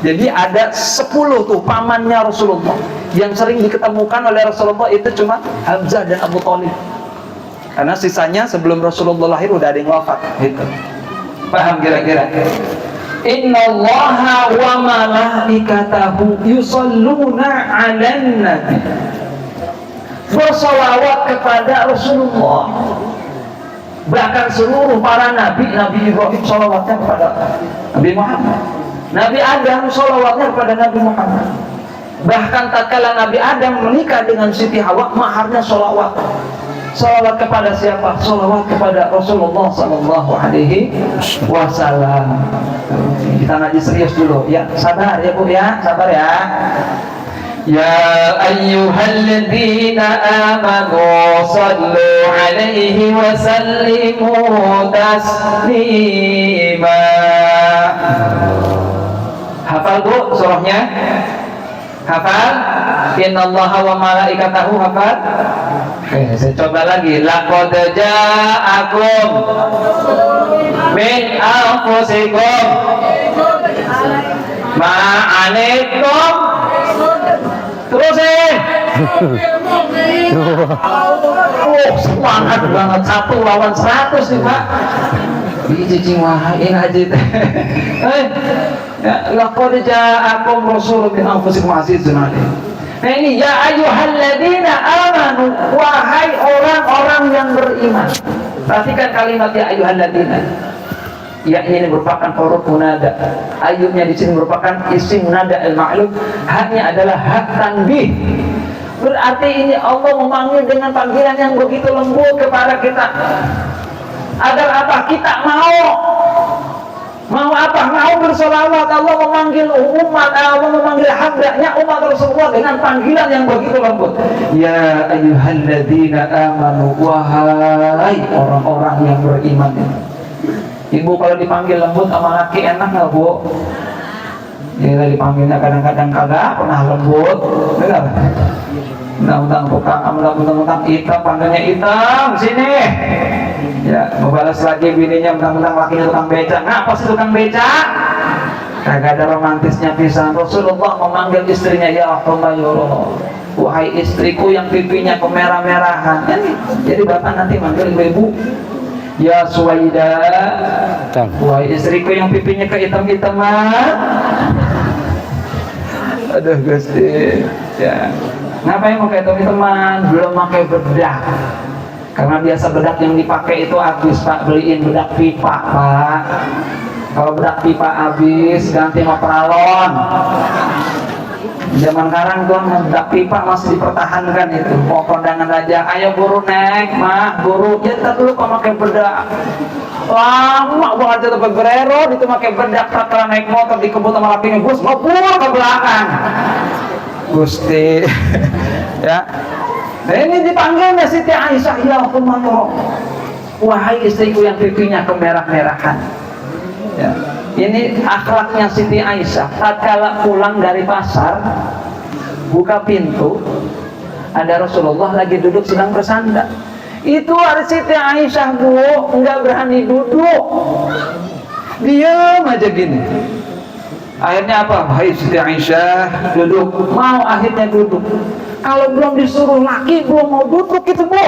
Jadi ada 10 tuh pamannya Rasulullah yang sering diketemukan oleh Rasulullah itu cuma Hamzah dan Abu Thalib. Karena sisanya sebelum Rasulullah lahir udah ada yang wafat. Gitu. Paham kira-kira? Innallaha wa malaikatahu yusalluna 'alan nabi. Bersolawat kepada Rasulullah. Bahkan seluruh para nabi, Nabi Ibrahim solawatnya kepada Nabi Muhammad, Nabi Adam solawatnya kepada Nabi Muhammad. Bahkan tatkala Nabi Adam menikah dengan Siti Hawa, maharnya solawat. Solawat kepada siapa? Solawat kepada Rasulullah Sallallahu Alaihi Wasallam. Kita ngaji serius dulu, ya. Sabar ya Bu ya, sabar ya. Ya ayyuhalladzina amanu sallu alaihi wa sallimu taslima. Hafal Bu surahnya? Hafal? Innallaha wa malaikatahu, hafal? Oke, saya coba lagi. Laqad ja'akum min anfusikum ma'anikum. Terusin. Semangat banget, 1 lawan 100 nih Pak. Cicing wahain aja teh. Laqad ja'akum rasulun min anfusikum azizun alaih. Nah ini, ya ayyuhalladzina amanu, wahai orang-orang yang beriman. Perhatikan kalimat ya ayyuhalladzina. Ya, ini merupakan huruf munada. Ayyuhnya di sini merupakan isim munada al-ma'lum. Haknya adalah hak tanbih. Berarti ini Allah memanggil dengan panggilan yang begitu lembut kepada kita. Agar apa? Kita mau apa? Mau bersolawat. Allah memanggil umat, Allah memanggil hambanya umat Rasulullah dengan panggilan yang begitu lembut. Ya ayyuhalladzina amanu, wahai orang-orang yang beriman. Ibu kalau dipanggil lembut sama laki enak nggak Bu? Dia dipanggilnya kadang-kadang kagak pernah lembut, benar? Mentang-mentang tukang, mentang-mentang hitam, panggilnya hitam, sini. Ya, mau balas lagi bininya, mentang-mentang lakinya tukang beca. Ngapa sih tukang beca? Kagak ada romantisnya pisan. Rasulullah memanggil istrinya, ya Rasulullah, wahai istriku yang pipinya kemerah-merahan. Jadi bapak nanti manggil ibu. Ya Suwaida, wahai istriku yang pipinya kehitam-hitaman. Aduh Gusti, ya. Ngapain pakai hitam-hitaman? Belum pakai bedak. Karena biasa bedak yang dipakai itu habis Pak, beliin bedak pipa Pak. Kalau bedak pipa habis, ganti sama peralon. Zaman sekarang tuh bedak pipa masih dipertahankan itu. Mau kondangan aja, ayo buru naik, mah buru. Ya ntar dulu kok pakai bedak. Lama banget jatuh Berero, itu pakai bedak. Setelah naik motor dikebut sama lakinya, Gus, ngebur ke belakang. Gusti, ya. Nah ini dipanggilnya Siti Aisyah, ya Allah, wahai istriku yang pipinya kemerah-merahan. Ya. Ini akhlaknya Siti Aisyah. Tatkala pulang dari pasar, buka pintu, ada Rasulullah lagi duduk sedang bersandar. Itu ada Siti Aisyah Bu, nggak berani duduk, diam aja gini. Akhirnya apa? Hai Siti Aisyah, duduk. Mau akhirnya duduk. Kalau belum disuruh laki belum mau duduk itu Bu.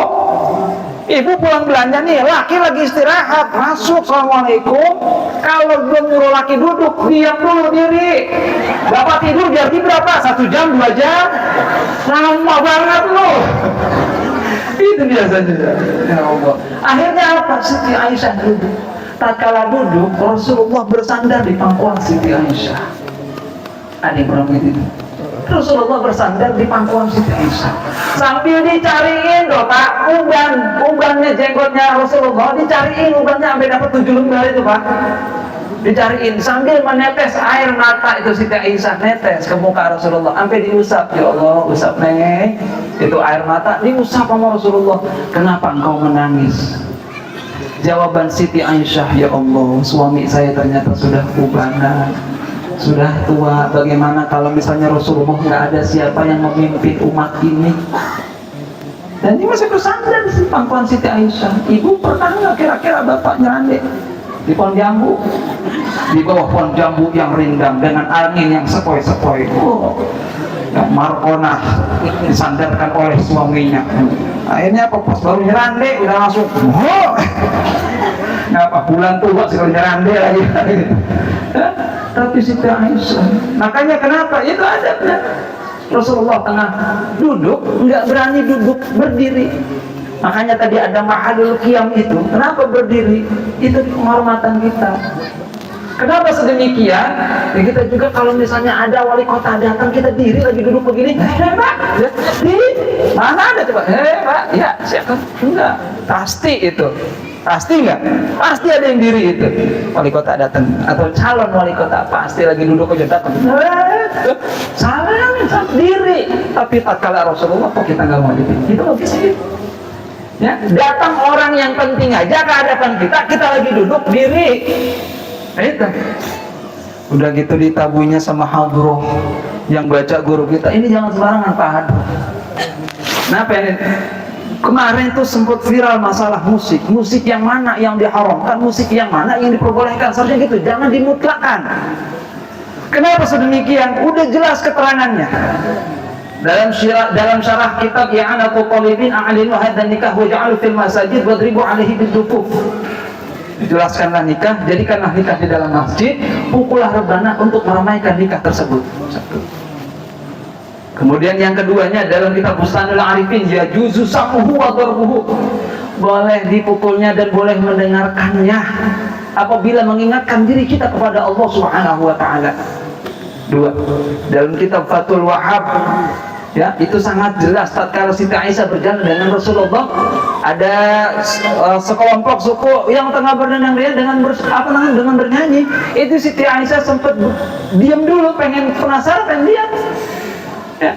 Ibu pulang belanja nih, laki lagi istirahat, masuk, assalamualaikum. Kalau belum nyuruh laki duduk, diam dulu diri. Bapak tidur jadi berapa? 1 jam, 2 jam? Lama banget loh. Itu biasanya. Ya Allah. Akhirnya apa? Siti Aisyah duduk. Tatkala duduk, Rasulullah bersandar di pangkuan Siti Aisyah. Ada yang kurang gitu. Rasulullah bersandar di pangkuan Siti Aisyah sambil dicariin Pak ubannya jenggotnya Rasulullah, dicariin ubannya sampai dapat 7 lembar itu Pak, dicariin sambil menetes air mata itu Siti Aisyah netes ke muka Rasulullah sampai diusap. Ya Allah, usap neng, itu air mata diusap sama Rasulullah. Kenapa engkau menangis? Jawaban Siti Aisyah, ya Allah, suami saya ternyata sudah ubanan, sudah tua. Bagaimana kalau misalnya Rasulullah nggak ada siapa yang memimpin umat ini? Dan ini masih bersandar di pangkuan Siti Aisyah. Ibu pernah nggak kira-kira bapak nyerandek di pohon jambu, di bawah pohon jambu yang rindang dengan angin yang sepoi-sepoi? Yang Markona disandarkan oleh suaminya. Akhirnya apa? Pas baru nyerandek udah langsung ngapa bulan tua sekali nyerandek lagi. Tapi Siti Aisyah, makanya kenapa? Itu adabnya. Rasulullah tengah duduk, nggak berani duduk berdiri. Makanya tadi ada mahadul qiyam itu. Kenapa berdiri? Itu penghormatan kita. Kenapa sedemikian? Ya kita juga kalau misalnya ada wali kota datang, kita diri lagi duduk begini. Pak, ya, diri. Mana ada coba? Pak, ya siapa? Enggak. Pasti itu. Pasti enggak? Pasti ada yang diri itu. Wali kota datang atau calon wali kota pasti lagi duduk aja datang. Salam diri. Tapi tatkala Rasulullah kok kita nggak mau diri? Itu logis gitu. Ya, datang orang yang penting aja ke hadapan kita, kita lagi duduk diri. Itu. Udah gitu ditabuinya sama hadroh yang baca guru kita. Ini jangan sembarangan Pak Hadroh. Kenapa ini? Kemarin tuh sempat viral masalah musik. Musik yang mana yang diharamkan, musik yang mana yang diperbolehkan. Seharusnya gitu, jangan dimutlakan. Kenapa sedemikian? Udah jelas keterangannya. Dalam syarah kitab I'anatul Talibin a'linu haddan nikah wa ja'alu fil masajid wadribu alaihi bidufuf. Dijelaskanlah nikah, jadikanlah nikah di dalam masjid, pukullah rebana untuk meramaikan nikah tersebut. Kemudian yang keduanya dalam kitab Bustanul Arifin, ya juzu samuhu wa darbuhu, boleh dipukulnya dan boleh mendengarkannya apabila mengingatkan diri kita kepada Allah Subhanahu wa taala. Dua, dalam kitab Fathul Wahhab, ya itu sangat jelas. Tatkala Siti Aisyah berjalan dengan Rasulullah, ada sekelompok suku yang tengah berdendang dengan bernyanyi. Itu Siti Aisyah sempat diam dulu, pengen penasaran, pengen lihat. Ya,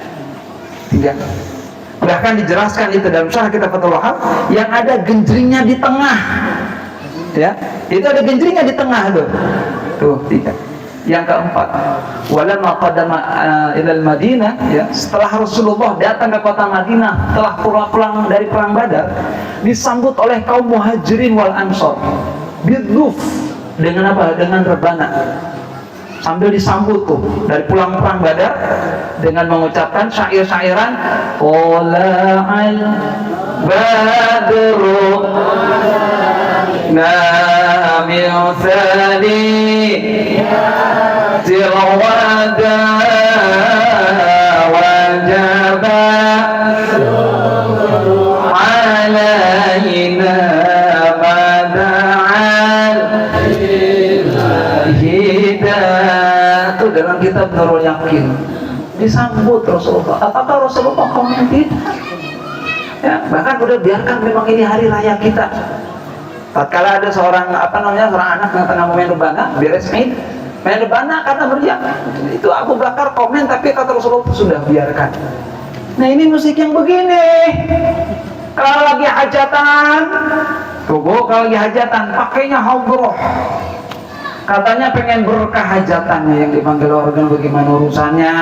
tiga. Bahkan dijelaskan itu dalam syarah kitab Fathul Wahhab yang ada genjringnya di tengah. Ya, itu ada genjringnya di tengah tuh tiga. Yang keempat, walamma qadama ilal Madinah, ya, setelah Rasulullah datang ke kota Madinah telah pulang dari perang Badar, disambut oleh kaum Muhajirin wal Ansor biduf, dengan apa? Dengan rebana. Sambil disambut tuh dari pulang perang Badar dengan mengucapkan syair-syairan qola'al badru namil thani tilawada wajaba alaina mada'al hidayah. Itu dalam kitab Nurul Yakin disambut Rasulullah. Apakah Rasulullah komentar? Ya, bahkan udah biarkan, memang ini hari raya kita. Tatkala ada seorang seorang anak yang tengah main rebana, beres main rebana karena meriah, itu Abu Bakar komen, tapi kata Rasulullah sudah biarkan. Nah ini musik yang begini. Kalau lagi hajatan, kalau lagi hajatan pakainya hadroh. Katanya pengen berkah hajatannya. Yang dipanggil organ bagaimana urusannya?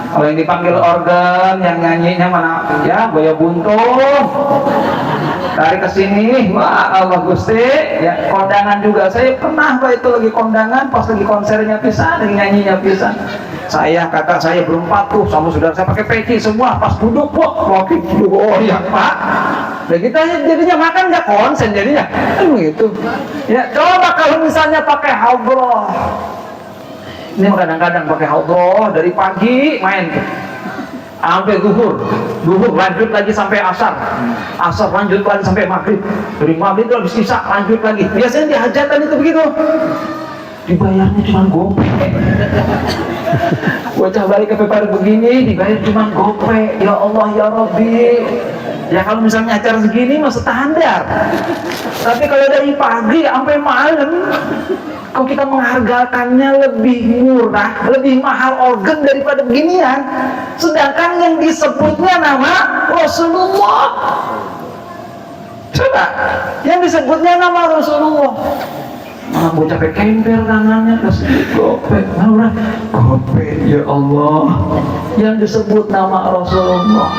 Kalau yang dipanggil organ, yang nyanyinya mana? Ya, Boya Buntung. Tarik ke sini, wah Allah Gusti, ya kondangan juga. Saya pernah itu lagi kondangan, pas lagi konsernya pisan, lagi nyanyinya pisan. Kata saya belum patuh sama saudara saya pakai peci semua, pas duduk kok, oh ya Pak. Dan kita jadinya makan nggak konsen jadinya, kan begitu. Ya, coba kalau misalnya pakai hadroh, ini kadang-kadang pakai hadroh dari pagi main sampai zuhur lanjut lagi sampai asar lanjut lagi sampai maghrib, dari maghrib itu habis isya lanjut lagi. Biasanya di hajatan itu begitu, dibayarnya cuma gope. Bocah balik ke pepar begini dibayar cuma gope. Ya Allah ya Rabbi, ya kalau misalnya acara segini mah standar, tapi kalau dari pagi sampai malam, kalau kita menghargakannya lebih murah, lebih mahal organ daripada beginian. Sedangkan yang disebutnya nama Rasulullah. Coba, yang disebutnya nama Rasulullah. Malah bocah pakai kemper tangannya, kasih gope, gope, ya Allah. Yang disebut nama Rasulullah.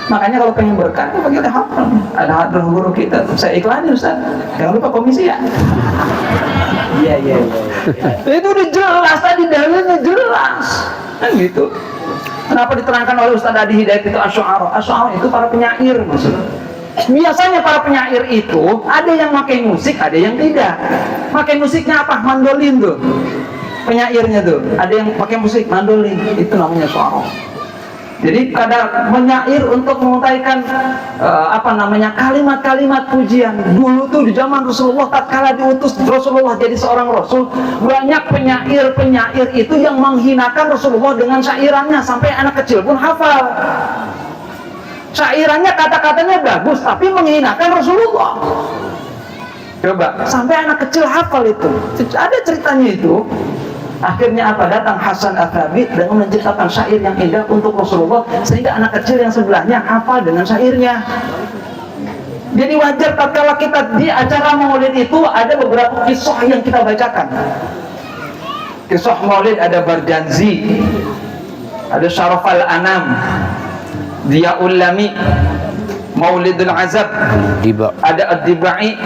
Makanya kalau pengen berkah, kita hafal. Ada hadroh guru kita, saya iklanin Ustaz. Jangan lupa komisi ya. Iya. Itu udah jelas tadi, dalilnya jelas. Kan gitu. Kenapa diterangkan oleh Ustaz Adi Hidayat itu asy'ara? Asy'ara itu para penyair maksudnya. Biasanya para penyair itu ada yang pakai musik, ada yang tidak. Pakai musiknya apa? Mandolin tuh. Penyairnya tuh, ada yang pakai musik mandolin. Itu namanya asy'ara. Jadi kadang menyair untuk mengutaikan kalimat-kalimat pujian. Dulu tuh di zaman Rasulullah, tatkala diutus Rasulullah jadi seorang rasul, banyak penyair itu yang menghinakan Rasulullah dengan syairannya, sampai anak kecil pun hafal. Syairannya kata-katanya bagus, tapi menghinakan Rasulullah. Coba, sampai anak kecil hafal itu. Ada ceritanya itu. Akhirnya apa? Datang Hasan Al-Thabit dengan menciptakan syair yang indah untuk Rasulullah, sehingga anak kecil yang sebelahnya hafal dengan syairnya. Jadi wajar tatkala kita di acara maulid itu ada beberapa kisah yang kita bacakan. Kisah maulid ada Barjanzi, ada Syaraf Al-Anam, Diyaul Lami, Maulidul Azab, ada Ad-Dibai,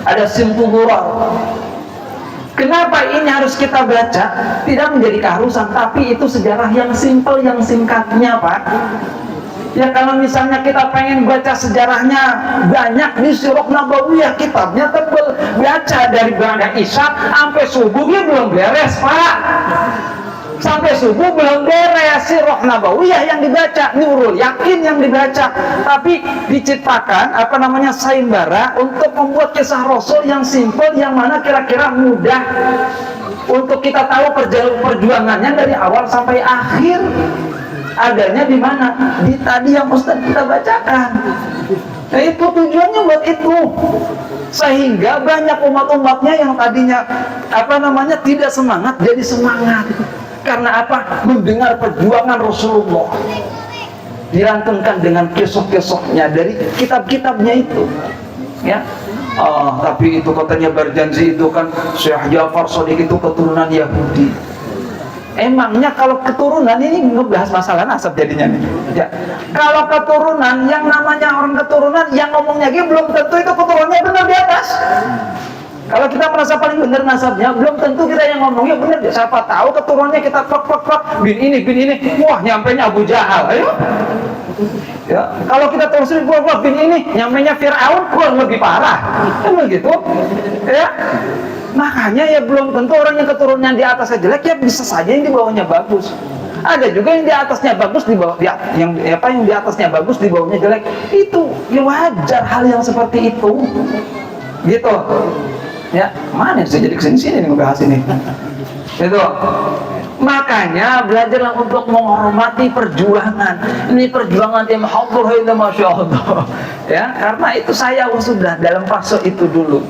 ada Simtul Durar. Kenapa ini harus kita baca? Tidak menjadi keharusan, tapi itu sejarah yang simpel, yang singkatnya, Pak. Ya kalau misalnya kita pengen baca sejarahnya banyak, di Sirah Nabawiyah kitabnya tebel, baca dari ba'da Isya sampai subuhnya belum beres, Pak. Sampai subuh belum beres Sirah Nabawiyah yang dibaca, Nurul Yakin yang dibaca, tapi diciptakan sayembara untuk membuat kisah Rasul yang simpel, yang mana kira-kira mudah untuk kita tahu perjuangannya dari awal sampai akhir. Adanya di mana? Di tadi yang Ustaz kita bacakan. Nah, itu tujuannya buat itu, sehingga banyak umat-umatnya yang tadinya tidak semangat jadi semangat. Karena apa? Mendengar perjuangan Rasulullah dilantunkan dengan kisah-kisahnya dari kitab-kitabnya itu. Ya, tapi itu katanya Barjanzi itu kan Syekh Ja'far Shadiq itu keturunan Yahudi. Emangnya kalau keturunan ini ngebahas masalah nasab jadinya nih. Ya. Kalau keturunan, yang namanya orang keturunan yang ngomongnya belum tentu itu keturunannya benar di atas. Kalau kita merasa paling benar nasabnya, belum tentu kita yang ngomongnya benar. Siapa tahu keturunannya kita plak bin ini, wah nyampenya Abu Jahal, ayo. Ya, kalau kita terusin bin ini, nyampenya Fir'aun, wah lebih parah, kan begitu. Ya, makanya ya belum tentu orang yang keturunannya di atasnya jelek, ya bisa saja yang di bawahnya bagus. Ada juga yang di atasnya bagus, di bawah yang di atasnya bagus, di bawahnya jelek. Itu ya wajar hal yang seperti itu, gitu. Ya, mana saya jadi kesini-sini nih ngebahas ini. Itu. Makanya belajarlah untuk menghormati perjuangan. Ini perjuangan yang Allah, Masya Allah. Ya, karena itu saya sudah dalam fase itu dulu.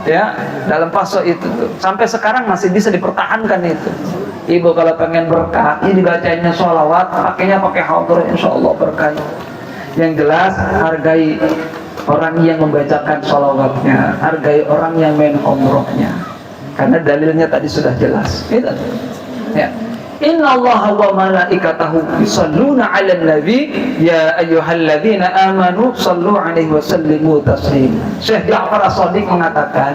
Ya, dalam fase itu tuh. Sampai sekarang masih bisa dipertahankan itu. Ibu kalau pengen berkah, ini dibacainnya sholawat, pakainya pakai hadroh, insya Allah berkah. Yang jelas hargai orang yang membacakan sholawatnya, hargai orang yang main umrohnya, karena dalilnya tadi sudah jelas. Gitu. Ya. Inna Allah wa malaikatahu yusalluna 'alan nabi ya ayyuhalladzina amanu sallu 'alaihi wa sallimu taslima. Syekh Ja'far Shadiq mengatakan,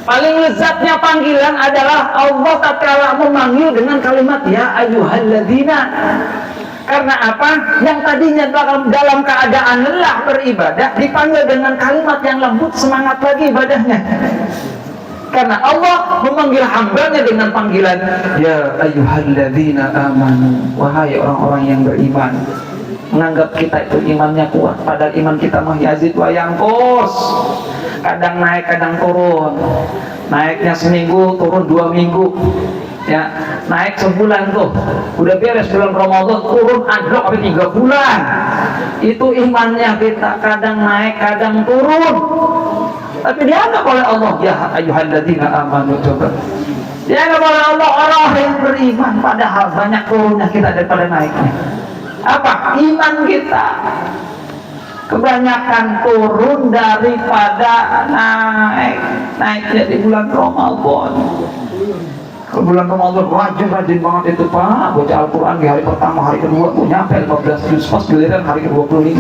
paling lezatnya panggilan adalah Allah tatkala memanggil dengan kalimat ya ayyuhalladzina. Karena apa? Yang tadinya dalam keadaan lelah beribadah dipanggil dengan kalimat yang lembut, semangat lagi ibadahnya. Karena Allah memanggil hambanya dengan panggilan ya ayyuhalladzina amanu, wahai orang-orang yang beriman. Menganggap kita itu imannya kuat, padahal iman kita mah yazid wa yanqus. Kadang naik, kadang turun. Naiknya seminggu, turun 2 minggu. Ya, naik sebulan tuh. Udah beres bulan Ramadan, turun anjlok sampai 3 bulan. Itu imannya kita, kadang naik, kadang turun. Tapi dianggap oleh Allah ya ayyuhalladzina amanu, coba. Dianggap oleh Allah orang yang beriman, padahal banyak turunnya kita daripada naiknya. Apa? Iman kita kebanyakan turun daripada naiknya di bulan Ramadan. Kalau bulan Ramadan rajin banget itu Pak, baca Al-Quran di hari pertama, hari kedua nyampe 15 juz, pas giliran hari ke-25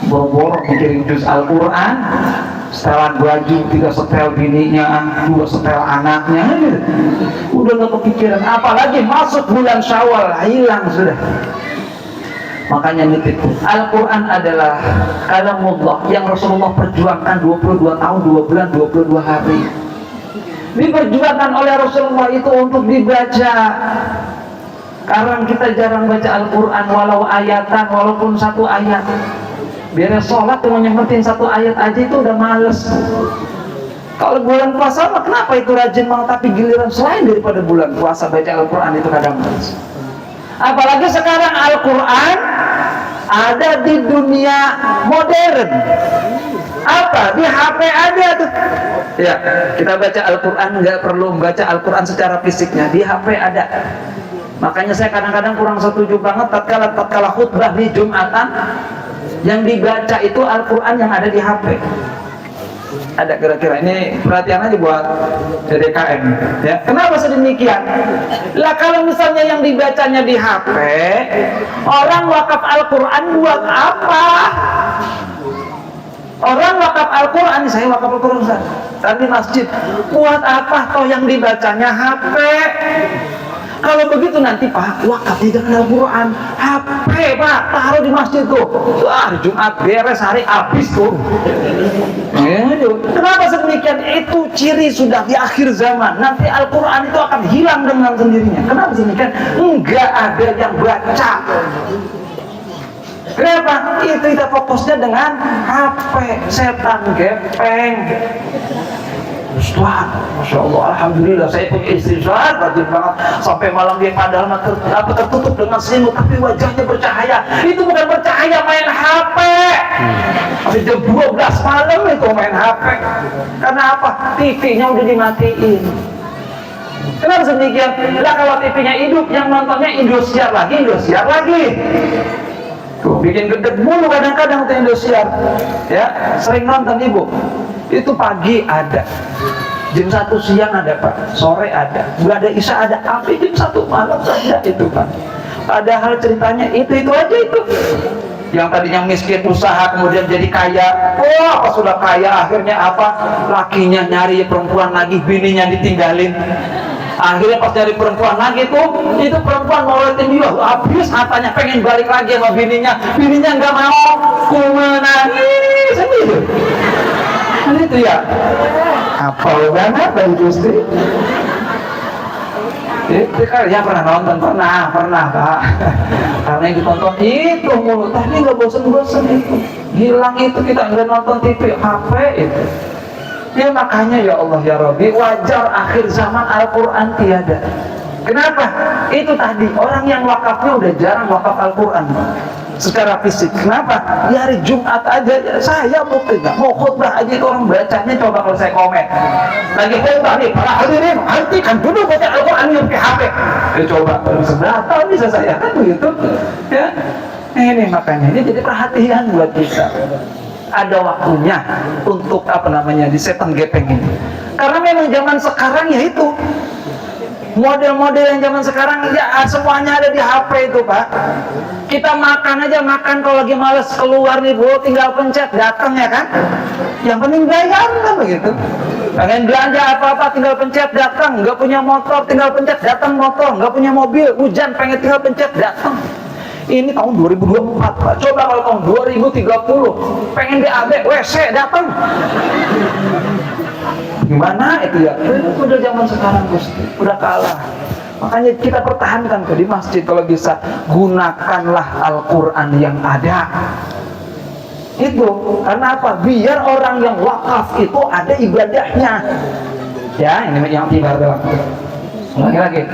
borok-borok mikirin juz Al-Quran, setelan baju, 3 setel bininya, 2 setel anaknya, udah gak kepikiran. Apalagi masuk bulan Syawal, hilang sudah. Makanya nitip, Al-Quran adalah kalamullah yang Rasulullah perjuangkan 22 tahun, 2 bulan, 22 hari. Diperjuangkan oleh Rasulullah itu untuk dibaca. Sekarang kita jarang baca Al-Quran, walau ayatan, walaupun 1 ayat. Beres sholat cuma nyemetin 1 ayat aja itu udah males. Kalau bulan puasa mah kenapa itu rajin banget, tapi giliran selain daripada bulan puasa baca Al-Quran itu kadang males. Apalagi sekarang Al-Quran ada di dunia modern. Apa? Di HP ada tuh. Ya, kita baca Al-Quran nggak perlu baca Al-Quran secara fisiknya, di HP ada. Makanya saya kadang-kadang kurang setuju banget tatkala khutbah di Jumatan yang dibaca itu Al-Quran yang ada di HP. Ada kira-kira, ini perhatian aja buat DKM ya. Kenapa sedemikian? Lah kalau misalnya yang dibacanya di HP, orang wakaf Al-Quran buat apa? Orang wakaf Al-Quran, saya wakaf Al-Quran di masjid, buat apa toh yang dibacanya HP? Kalau begitu nanti Pak, wakafnya jangan Al-Quran, HP Pak, taruh di masjid tuh. Hari Jumat beres, hari habis tuh. Kenapa sedemikian? Itu ciri sudah di akhir zaman. Nanti Al-Quran itu akan hilang dengan sendirinya. Kenapa sedemikian? Enggak ada yang baca. Kenapa? Itu kita fokusnya dengan HP, setan gepeng. Ustaz, Masya Allah, Alhamdulillah saya punya istri Ustaz, rajin banget sampai malam dia padahal tertutup dengan selimut tapi wajahnya bercahaya. Itu bukan bercahaya, main HP. Sampai jam 12 malam itu main HP. Karena apa? TV-nya udah dimatiin. Kenapa sedemikian? Lah kalau TV-nya hidup, yang nontonnya Indosiar lagi. Tuh, bikin gedeg mulu kadang-kadang tuh Indosiar. Ya, sering nonton Ibu. Itu pagi ada, jam 1 siang ada Pak, sore ada, nggak ada isya ada, sampai jam 1 malam saja itu Pak. Padahal ceritanya itu aja itu. Yang tadinya miskin usaha kemudian jadi kaya. Wah, pas sudah kaya akhirnya apa? Lakinya nyari perempuan lagi, bininya ditinggalin. Akhirnya pas nyari perempuan lagi itu perempuan mau liatin dia, habis matanya pengen balik lagi sama bininya nggak mau, ku menangis gitu. Kan itu ya, apa banget dari Gusti. Itu kan ya pernah nonton, pernah Pak. Karena yang ditonton itu mulu, tapi nggak bosen-bosen itu. Hilang itu kita nggak nonton TV, HP itu. Ya makanya ya Allah ya Rabbi, wajar akhir zaman Al-Quran tiada. Kenapa? Itu tadi orang yang wakafnya udah jarang wakaf Al-Quran secara fisik. Kenapa? Di hari Jumat aja saya bukti nggak mau khutbah aja itu orang bacanya, coba kalau saya komen lagi khutbah nih, para hadirin hentikan dulu baca Al-Quran yang pakai HP. Coba seberapa bisa saya kan begitu ya. Ini makanya ini jadi perhatian buat kita. Ada waktunya untuk di setan gepeng ini. Karena memang zaman sekarang ya itu model-model yang zaman sekarang ya semuanya ada di HP itu Pak. Kita makan aja, kalau lagi males keluar nih Bu, tinggal pencet datang ya kan. Yang penting bayar kan begitu. Pengen belanja apa-apa tinggal pencet datang. Nggak punya motor tinggal pencet datang motor. Nggak punya mobil hujan pengen tinggal pencet datang. Ini tahun 2024, Pak. Coba kalau tahun 2030 pengen BAB WC datang. Gimana itu ya? Udah zaman sekarang Gusti, udah kalah. Makanya kita pertahankan di masjid kalau bisa, gunakanlah Al-Qur'an yang ada. Itu karena apa? Biar orang yang wakaf itu ada ibadahnya. Ya, ini yang tiba doang. Lagi.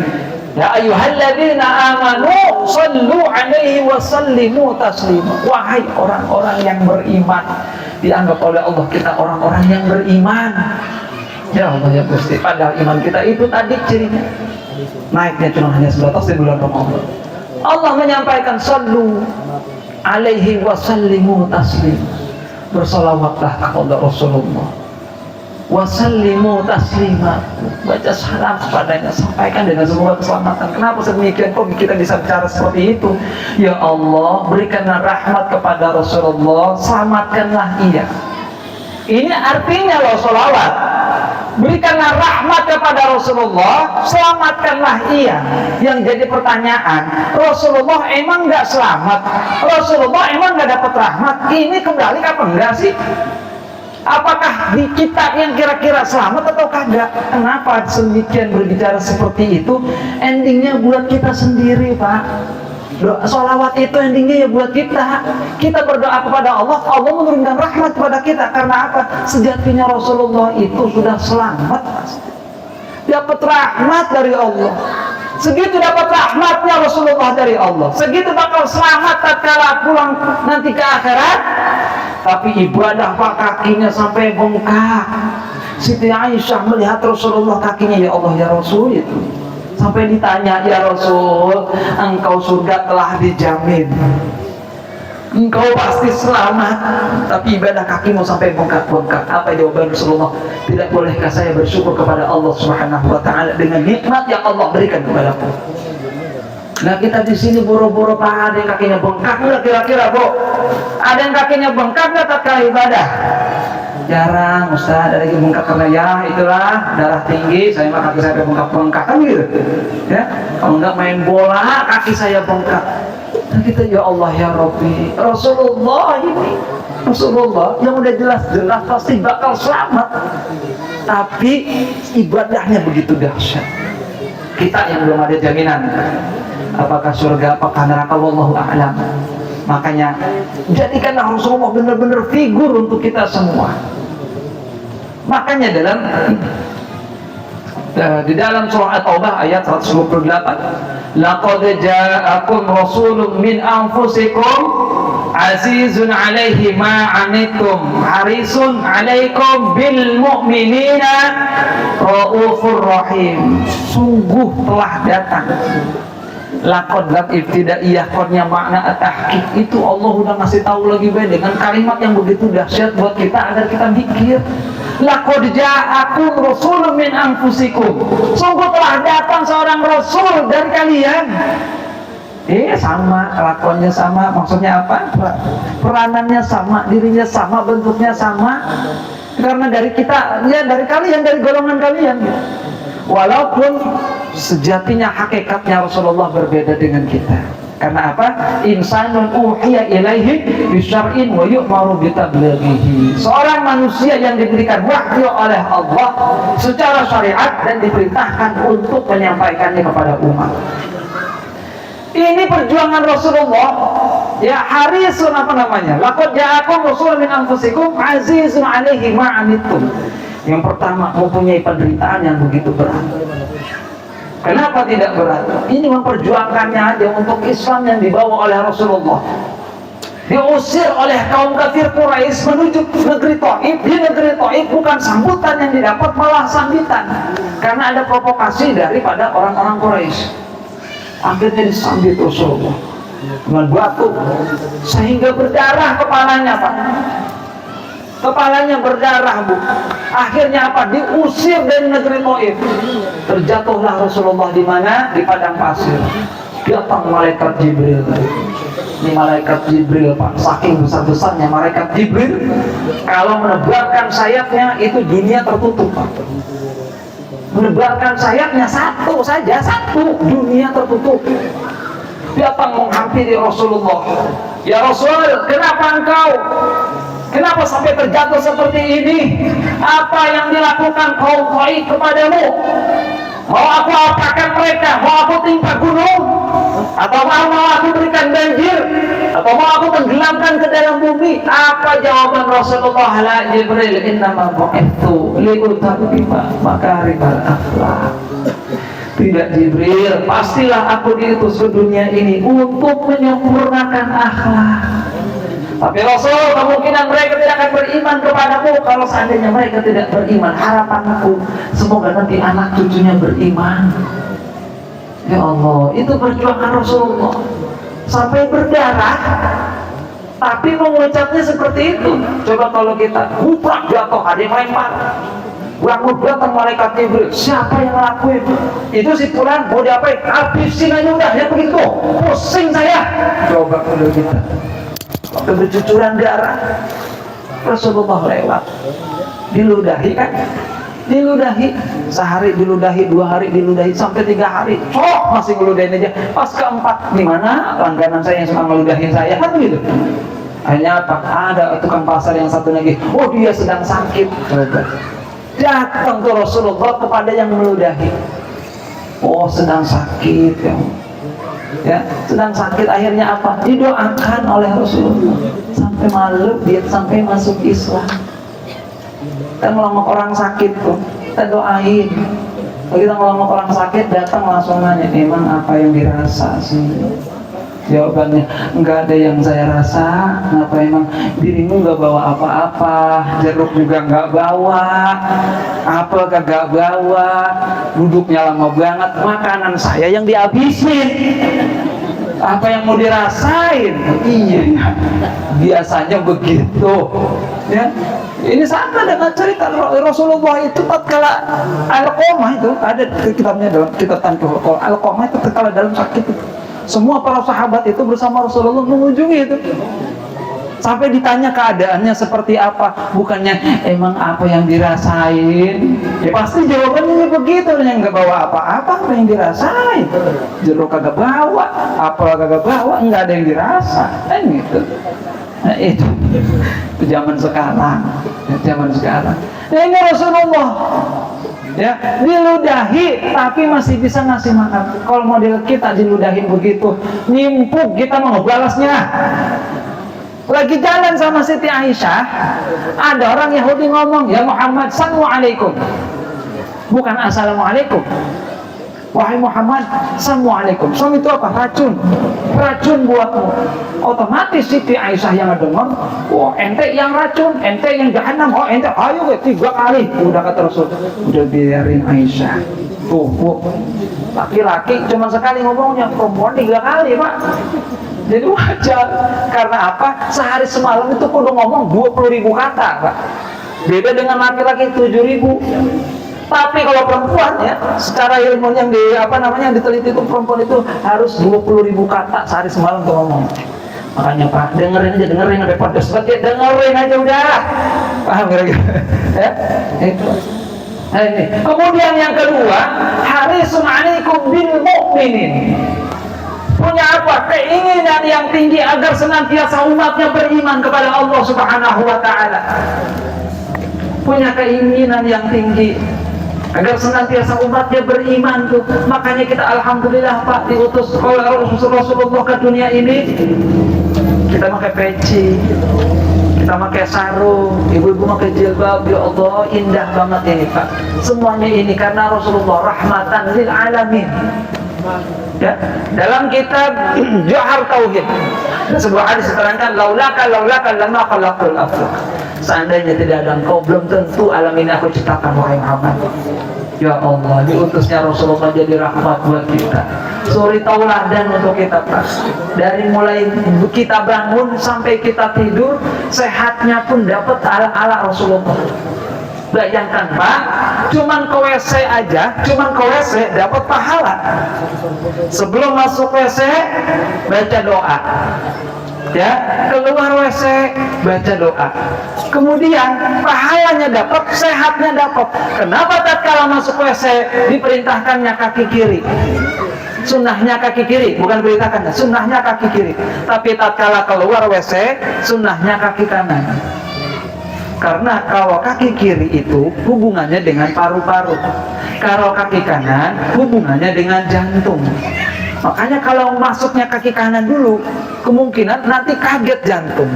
Ya ayyuhalladzina amanu sallu alaihi wa sallimu taslima. Wahai orang-orang yang beriman, dianggap oleh Allah kita orang-orang yang beriman. Ya Allah ya Gusti, padahal iman kita itu tadi cirinya naiknya cuma hanya sebatas di bulan Ramadan. Allah menyampaikan sallu alaihi wa sallimu taslima. Bersalawatlah kepada Rasulullah. Wasallimu taslima, baca salam kepadanya, sampaikan dengan semoga keselamatan. Kenapa sedemikian? Kok kita bisa bicara seperti itu? Ya Allah, berikanlah rahmat kepada Rasulullah, selamatkanlah ia. Ini artinya loh sholawat. Berikanlah rahmat kepada Rasulullah, selamatkanlah ia. Yang jadi pertanyaan, Rasulullah emang nggak selamat? Rasulullah emang nggak dapat rahmat? Ini kembali apa enggak sih? Apakah di kita yang kira-kira selamat atau kagak? Kenapa sedemikian berbicara seperti itu? Endingnya buat kita sendiri, Pak. Sholawat itu endingnya ya buat kita. Kita berdoa kepada Allah, Allah menurunkan rahmat kepada kita. Karena apa? Sejatinya Rasulullah itu sudah selamat, dapat rahmat dari Allah. Segitu dapat rahmatnya Rasulullah dari Allah, segitu bakal selamat tatkala pulang nanti ke akhirat. Tapi ibadah Pak, kakinya sampai bengkak. Siti Aisyah melihat Rasulullah kakinya, ya Allah ya Rasul, itu sampai ditanya, ya Rasul, engkau surga telah dijamin, engkau pasti selamat, tapi ibadah kakimu sampai bengkak-bengkak. Apa jawaban Rasulullah? Tidak bolehkah saya bersyukur kepada Allah Subhanahu wa taala dengan nikmat yang Allah berikan kepadaku? Nah, kita di sini boro-boro Pak, ada yang kakinya bengkak nggak kira-kira, Bu? Ada yang kakinya bengkak nggak tatkala ibadah? Jarang, Ustaz. Ada lagi bengkak karena ya itulah darah tinggi, saya mah kaki saya bengkak-bengkak kan gitu. Ya, kalau nggak main bola kaki saya bengkak. Dan kita ya Allah ya Rabbi, Rasulullah ini, Rasulullah yang udah jelas-jelas pasti bakal selamat, tapi ibadahnya begitu dahsyat. Kita yang belum ada jaminan apakah surga, apakah neraka, wallahu a'lam. Makanya jadikanlah Rasulullah benar-benar figur untuk kita semua. Makanya di dalam surah At-Taubah ayat 128, laqad ja'akum rasulun min anfusikum azizun 'alaihi ma 'anittum harisun 'alaikum bil mu'minina raufur rahim. Sungguh telah datang. Laqad ibtidaiyah, qadnya makna at-tahqiq, itu Allah udah ngasih tahu lagi dengan kalimat yang begitu dahsyat buat kita agar kita mikir. Laqad ja'akum rasulun min anfusikum, sungguh telah datang seorang rasul dari kalian. Sama, kelakuannya sama, maksudnya apa? Peranannya sama, dirinya sama, bentuknya sama. Karena dari kita, ya dari kalian, dari golongan kalian. Walaupun sejatinya hakikatnya Rasulullah berbeda dengan kita. Karena apa? Insanun uhiya ilaihi bisyar'in wa yu'maru bitablighihi. Seorang manusia yang diberikan wahyu oleh Allah secara syariat dan diperintahkan untuk menyampaikannya kepada umat. Ini perjuangan Rasulullah. Ya, harisun apa namanya? Laqad ja'akum rasulun min anfusikum azizun 'alaihi ma 'anittum. Yang pertama, mempunyai penderitaan yang begitu berat. Kenapa tidak berat? Ini memperjuangkannya aja untuk Islam yang dibawa oleh Rasulullah. Diusir oleh kaum kafir Quraisy menuju negeri Thaif. Di negeri Thaif bukan sambutan yang didapat, malah sambitan. Karena ada provokasi daripada orang-orang Quraisy. Akhirnya disambit Rasulullah dengan batu sehingga berdarah kepalanya, Pak. Kepalanya berdarah, Bu. Akhirnya apa? Diusir dari negeri Thaif. Terjatuhlah Rasulullah di mana? Di padang pasir. Datang malaikat Jibril. Ini malaikat Jibril, Pak. Saking besar-besarnya malaikat Jibril, kalau menebarkan sayapnya itu dunia tertutup, Pak. Menebarkan sayapnya satu saja, satu dunia tertutup. datang menghampiri Rasulullah. Ya Rasul, kenapa sampai terjatuh seperti ini? Apa yang dilakukan kaum Taif kepadamu? Mau aku apakan mereka? Mau aku timpa gunung? Atau mau aku berikan banjir? Atau mau aku tenggelamkan ke dalam bumi? Apa jawaban Rasulullah? La Jibril, innama bu'ithu liutammima makarimal akhlak. Tidak Jibril, pastilah aku diutus ke dunia ini untuk menyempurnakan akhlak. Tapi Rasul, kemungkinan mereka tidak akan beriman kepadamu. Kalau seandainya mereka tidak beriman, harapanku semoga nanti anak cucunya beriman. Ya Allah, itu perjuangan Rasulullah sampai berdarah, tapi mengucapnya seperti itu. Coba kalau kita guprak jatuh, ada yang lempar, bangun datang malaikat Jibril, siapa yang ngelakuin? Itu si Fulan mau diapain? Habisin aja udah, ya begitu, pusing saya. Coba kalau kita waktu bercucuran darah, Rasulullah lewat, diludahi kan? Diludahi, sehari diludahi, 2 hari diludahi, sampai 3 hari, masih ngeludahin aja. Pas keempat, di mana langganan saya yang suka ngeludahin saya, kan gitu. Akhirnya apa? Ada tukang pasar yang satu lagi, oh dia sedang sakit. Datang ke Rasulullah kepada yang meludahi, oh sedang sakit ya, sedang sakit. Akhirnya apa? Didoakan oleh Rasulullah sampai malu dia sampai masuk Islam. Kita ngelomok orang sakit tuh, kita doain. Kalau kita ngelomok orang sakit, datang langsung nanya, emang apa yang dirasa sih? Jawabannya, enggak ada yang saya rasa. Kenapa emang dirimu nggak bawa apa-apa? Jeruk juga nggak bawa, apel kagak bawa, duduknya lama banget, makanan saya yang dihabisin. Apa yang mau dirasain? Iya, biasanya begitu. Ya, ini sama dengan cerita Rasulullah itu tatkala Alqamah itu ada kitabnya, dalam kitab Tanqih Alqamah itu tatkala dalam sakit itu. Semua para sahabat itu bersama Rasulullah mengunjungi itu. Sampai ditanya keadaannya seperti apa, bukannya emang apa yang dirasain. Ya pasti jawabannya begitu, yang nggak bawa apa-apa, apa yang dirasain. Jeruk kagak bawa, apel kagak bawa, nggak ada yang dirasa, kan gitu. Nah itu zaman sekarang, zaman sekarang. Nah ini Rasulullah, ya diludahi tapi masih bisa ngasih makan. Kalau model kita diludahin begitu, nimpuk, kita mau balasnya. Lagi jalan sama Siti Aisyah, ada orang Yahudi ngomong, ya Muhammad, assalamualaikum, bukan assalamualaikum. Wahai Muhammad, assalamualaikum. Som itu apa? Racun, racun buatmu. Otomatis Siti Aisyah yang dengar, oh ente yang racun, ente yang jahanam, oh ente, ayo 3 kali. Udah kata Rasul, udah biarin Aisyah. Tuh, laki-laki cuma sekali ngomongnya, perempuan 3 kali Pak. Jadi wajar. Karena apa? Sehari semalam itu kudu ngomong 20.000 kata Pak. Beda dengan laki-laki 7.000. Tapi kalau perempuan ya, secara ilmu yang diteliti itu, perempuan itu harus 20.000 kata sehari semalam tuh ngomong. Makanya Pak, dengerin sampai podcast banget, dengerin aja udah. Paham kira-kira? Ya, itu. Nah, ini. Kemudian yang kedua, harisun 'alaikum bil mu'minin. Punya apa? Keinginan yang tinggi agar senantiasa umatnya beriman kepada Allah Subhanahu wa Ta'ala. Punya keinginan yang tinggi agar senantiasa umatnya beriman tuh. Makanya kita alhamdulillah Pak diutus oleh Rasulullah ke dunia ini. Kita pakai peci, kita pakai sarung, ibu-ibu pakai jilbab. Ya Allah, indah banget ini Pak. Semuanya ini karena Rasulullah rahmatan lil alamin. Ya, dalam kitab Johar Tauhid sebuah hadis diterangkan, laulaka lama khalaqtul aflaq. Seandainya tidak ada engkau, belum tentu alam ini aku ciptakan, wahai Muhammad. Ya Allah, diutusnya Rasulullah jadi rahmat buat kita. Suri tauladan untuk kita Pak. Dari mulai kita bangun sampai kita tidur, sehatnya pun dapat ala Rasulullah. Bayangkan Pak, cuman ke WC aja, dapat pahala. Sebelum masuk WC baca doa, ya, keluar WC baca doa. Kemudian pahalanya dapat, sehatnya dapat. Kenapa tatkala masuk WC diperintahkannya kaki kiri? sunnahnya kaki kiri, bukan beritakan, sunnahnya kaki kiri. Tapi tatkala keluar WC, sunnahnya kaki kanan. Karena kalau kaki kiri itu hubungannya dengan paru-paru, kalau kaki kanan hubungannya dengan jantung. Makanya kalau masuknya kaki kanan dulu, kemungkinan nanti kaget jantung.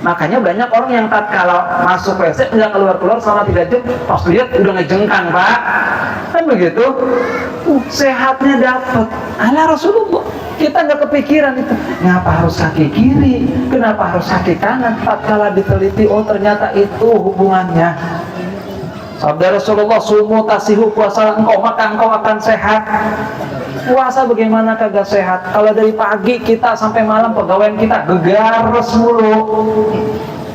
Makanya banyak orang yang tatkala masuk WC nggak keluar-keluar selama 3 jam, pas lihat udah ngejengkang, Pak. Kan begitu? Sehatnya dapat. Ala Rasulullah. Kita nggak kepikiran itu. Ngapa harus kaki kiri? Kenapa harus kaki kanan? Tatkala diteliti, oh ternyata itu hubungannya. Sabda Rasulullah, sumu tasihu, puasa engkau maka engkau akan sehat. Puasa bagaimana kagak sehat? Kalau dari pagi kita sampai malam pegawaian kita gegares mulu,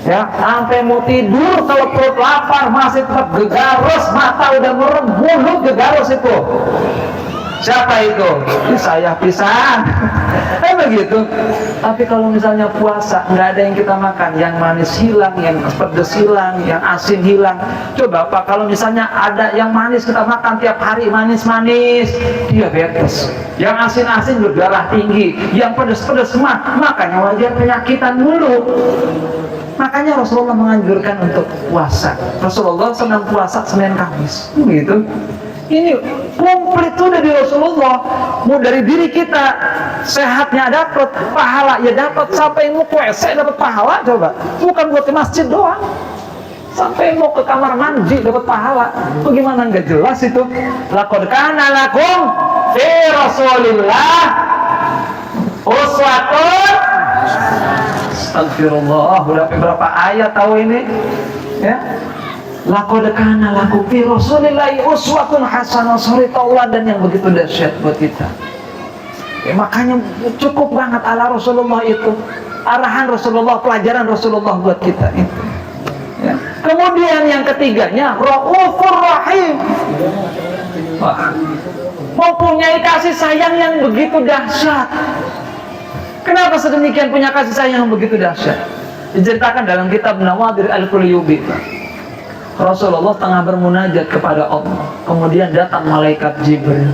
ya sampai mau tidur kalau perut lapar masih tetap gegares, mata udah merem, mulut gegares itu. Siapa itu? Saya pisan. Begitu. Tapi kalau misalnya puasa nggak ada yang kita makan, yang manis hilang, yang pedas hilang, yang asin hilang. Coba Pak, kalau misalnya ada yang manis kita makan tiap hari, manis-manis, diabetes. Yang asin-asin berdarah tinggi, yang pedas-pedas makanya wajar penyakitan mulu. Makanya Rasulullah menganjurkan untuk puasa. Rasulullah senang puasa Senin Kamis. Begitu. Ini komplit tuh dari Rasulullah. Mau dari diri kita, sehatnya dapat, pahala ya dapat. Sampai mau ke WC dapat pahala, coba. Bukan buat ke masjid doang. Sampai mau ke kamar mandi dapat pahala. Bagaimana nggak jelas itu? Laqad kana lakum fi Rasulillah uswatun. Astagfirullah, udah berapa ayat tahu ini? Ya. Laqad kana lakum fi Rasulillahi uswatun hasanah, suri tauladan yang begitu dahsyat buat kita. Ya, makanya cukup banget ala Rasulullah itu, arahan Rasulullah, pelajaran Rasulullah buat kita itu. Ya. Kemudian yang ketiganya, Raufur Rahim. Wah, mempunyai kasih sayang yang begitu dahsyat. Kenapa sedemikian punya kasih sayang yang begitu dahsyat? Diceritakan dalam kitab Nawadir Al-Qulyubi. Rasulullah tengah bermunajat kepada Allah, kemudian datang malaikat Jibril.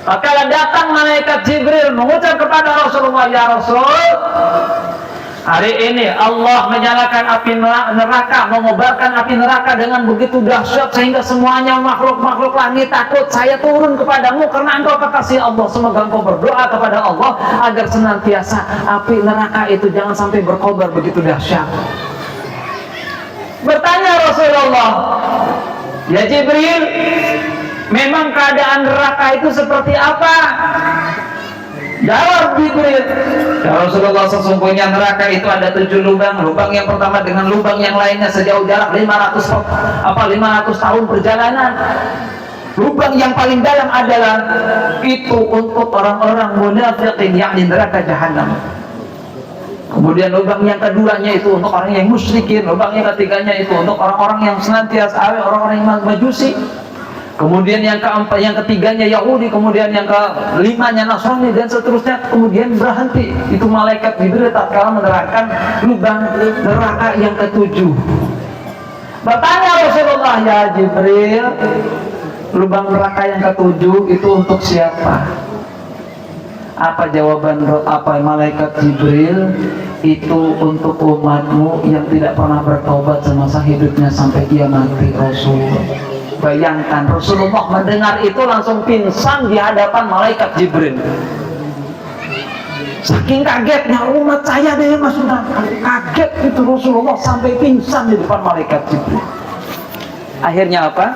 Maka datang malaikat Jibril mengucap kepada Rasulullah, ya Rasul, hari ini Allah menyalakan api neraka, mengobarkan api neraka dengan begitu dahsyat sehingga semuanya makhluk-makhluk langit takut. Saya turun kepadamu karena engkau kekasih Allah. Semoga engkau berdoa kepada Allah agar senantiasa api neraka itu jangan sampai berkobar begitu dahsyat. Bertanya Rasulullah, ya Jibril, memang keadaan neraka itu seperti apa? Jawab Jibril, ya Rasulullah, sesungguhnya neraka itu ada 7 lubang. Lubang yang pertama dengan lubang yang lainnya sejauh jarak 500 tahun perjalanan. Lubang yang paling dalam adalah itu untuk orang-orang munafiqin, yakni neraka jahanam. Kemudian lubang yang keduanya itu untuk orang yang musyrikin. Lubang yang ketiganya itu untuk orang-orang yang senantiasa awet, orang-orang yang majusi. Kemudian yang keempat, yang ketiganya Yahudi. Kemudian yang kelimanya Nasrani dan seterusnya. Kemudian berhenti. Itu malaikat Jibril tatkala menerangkan lubang neraka yang ke-7. Bertanya Rasulullah, ya Jibril, lubang neraka yang ke-7 itu untuk siapa? Apa jawaban malaikat Jibril? Itu untuk umatmu yang tidak pernah bertobat semasa hidupnya sampai dia mati. Rasul, bayangkan Rasulullah mendengar itu langsung pingsan di hadapan malaikat Jibril. Saking kagetnya, umat saya deh maksudnya, kaget itu Rasulullah sampai pingsan di depan malaikat Jibril. Akhirnya apa?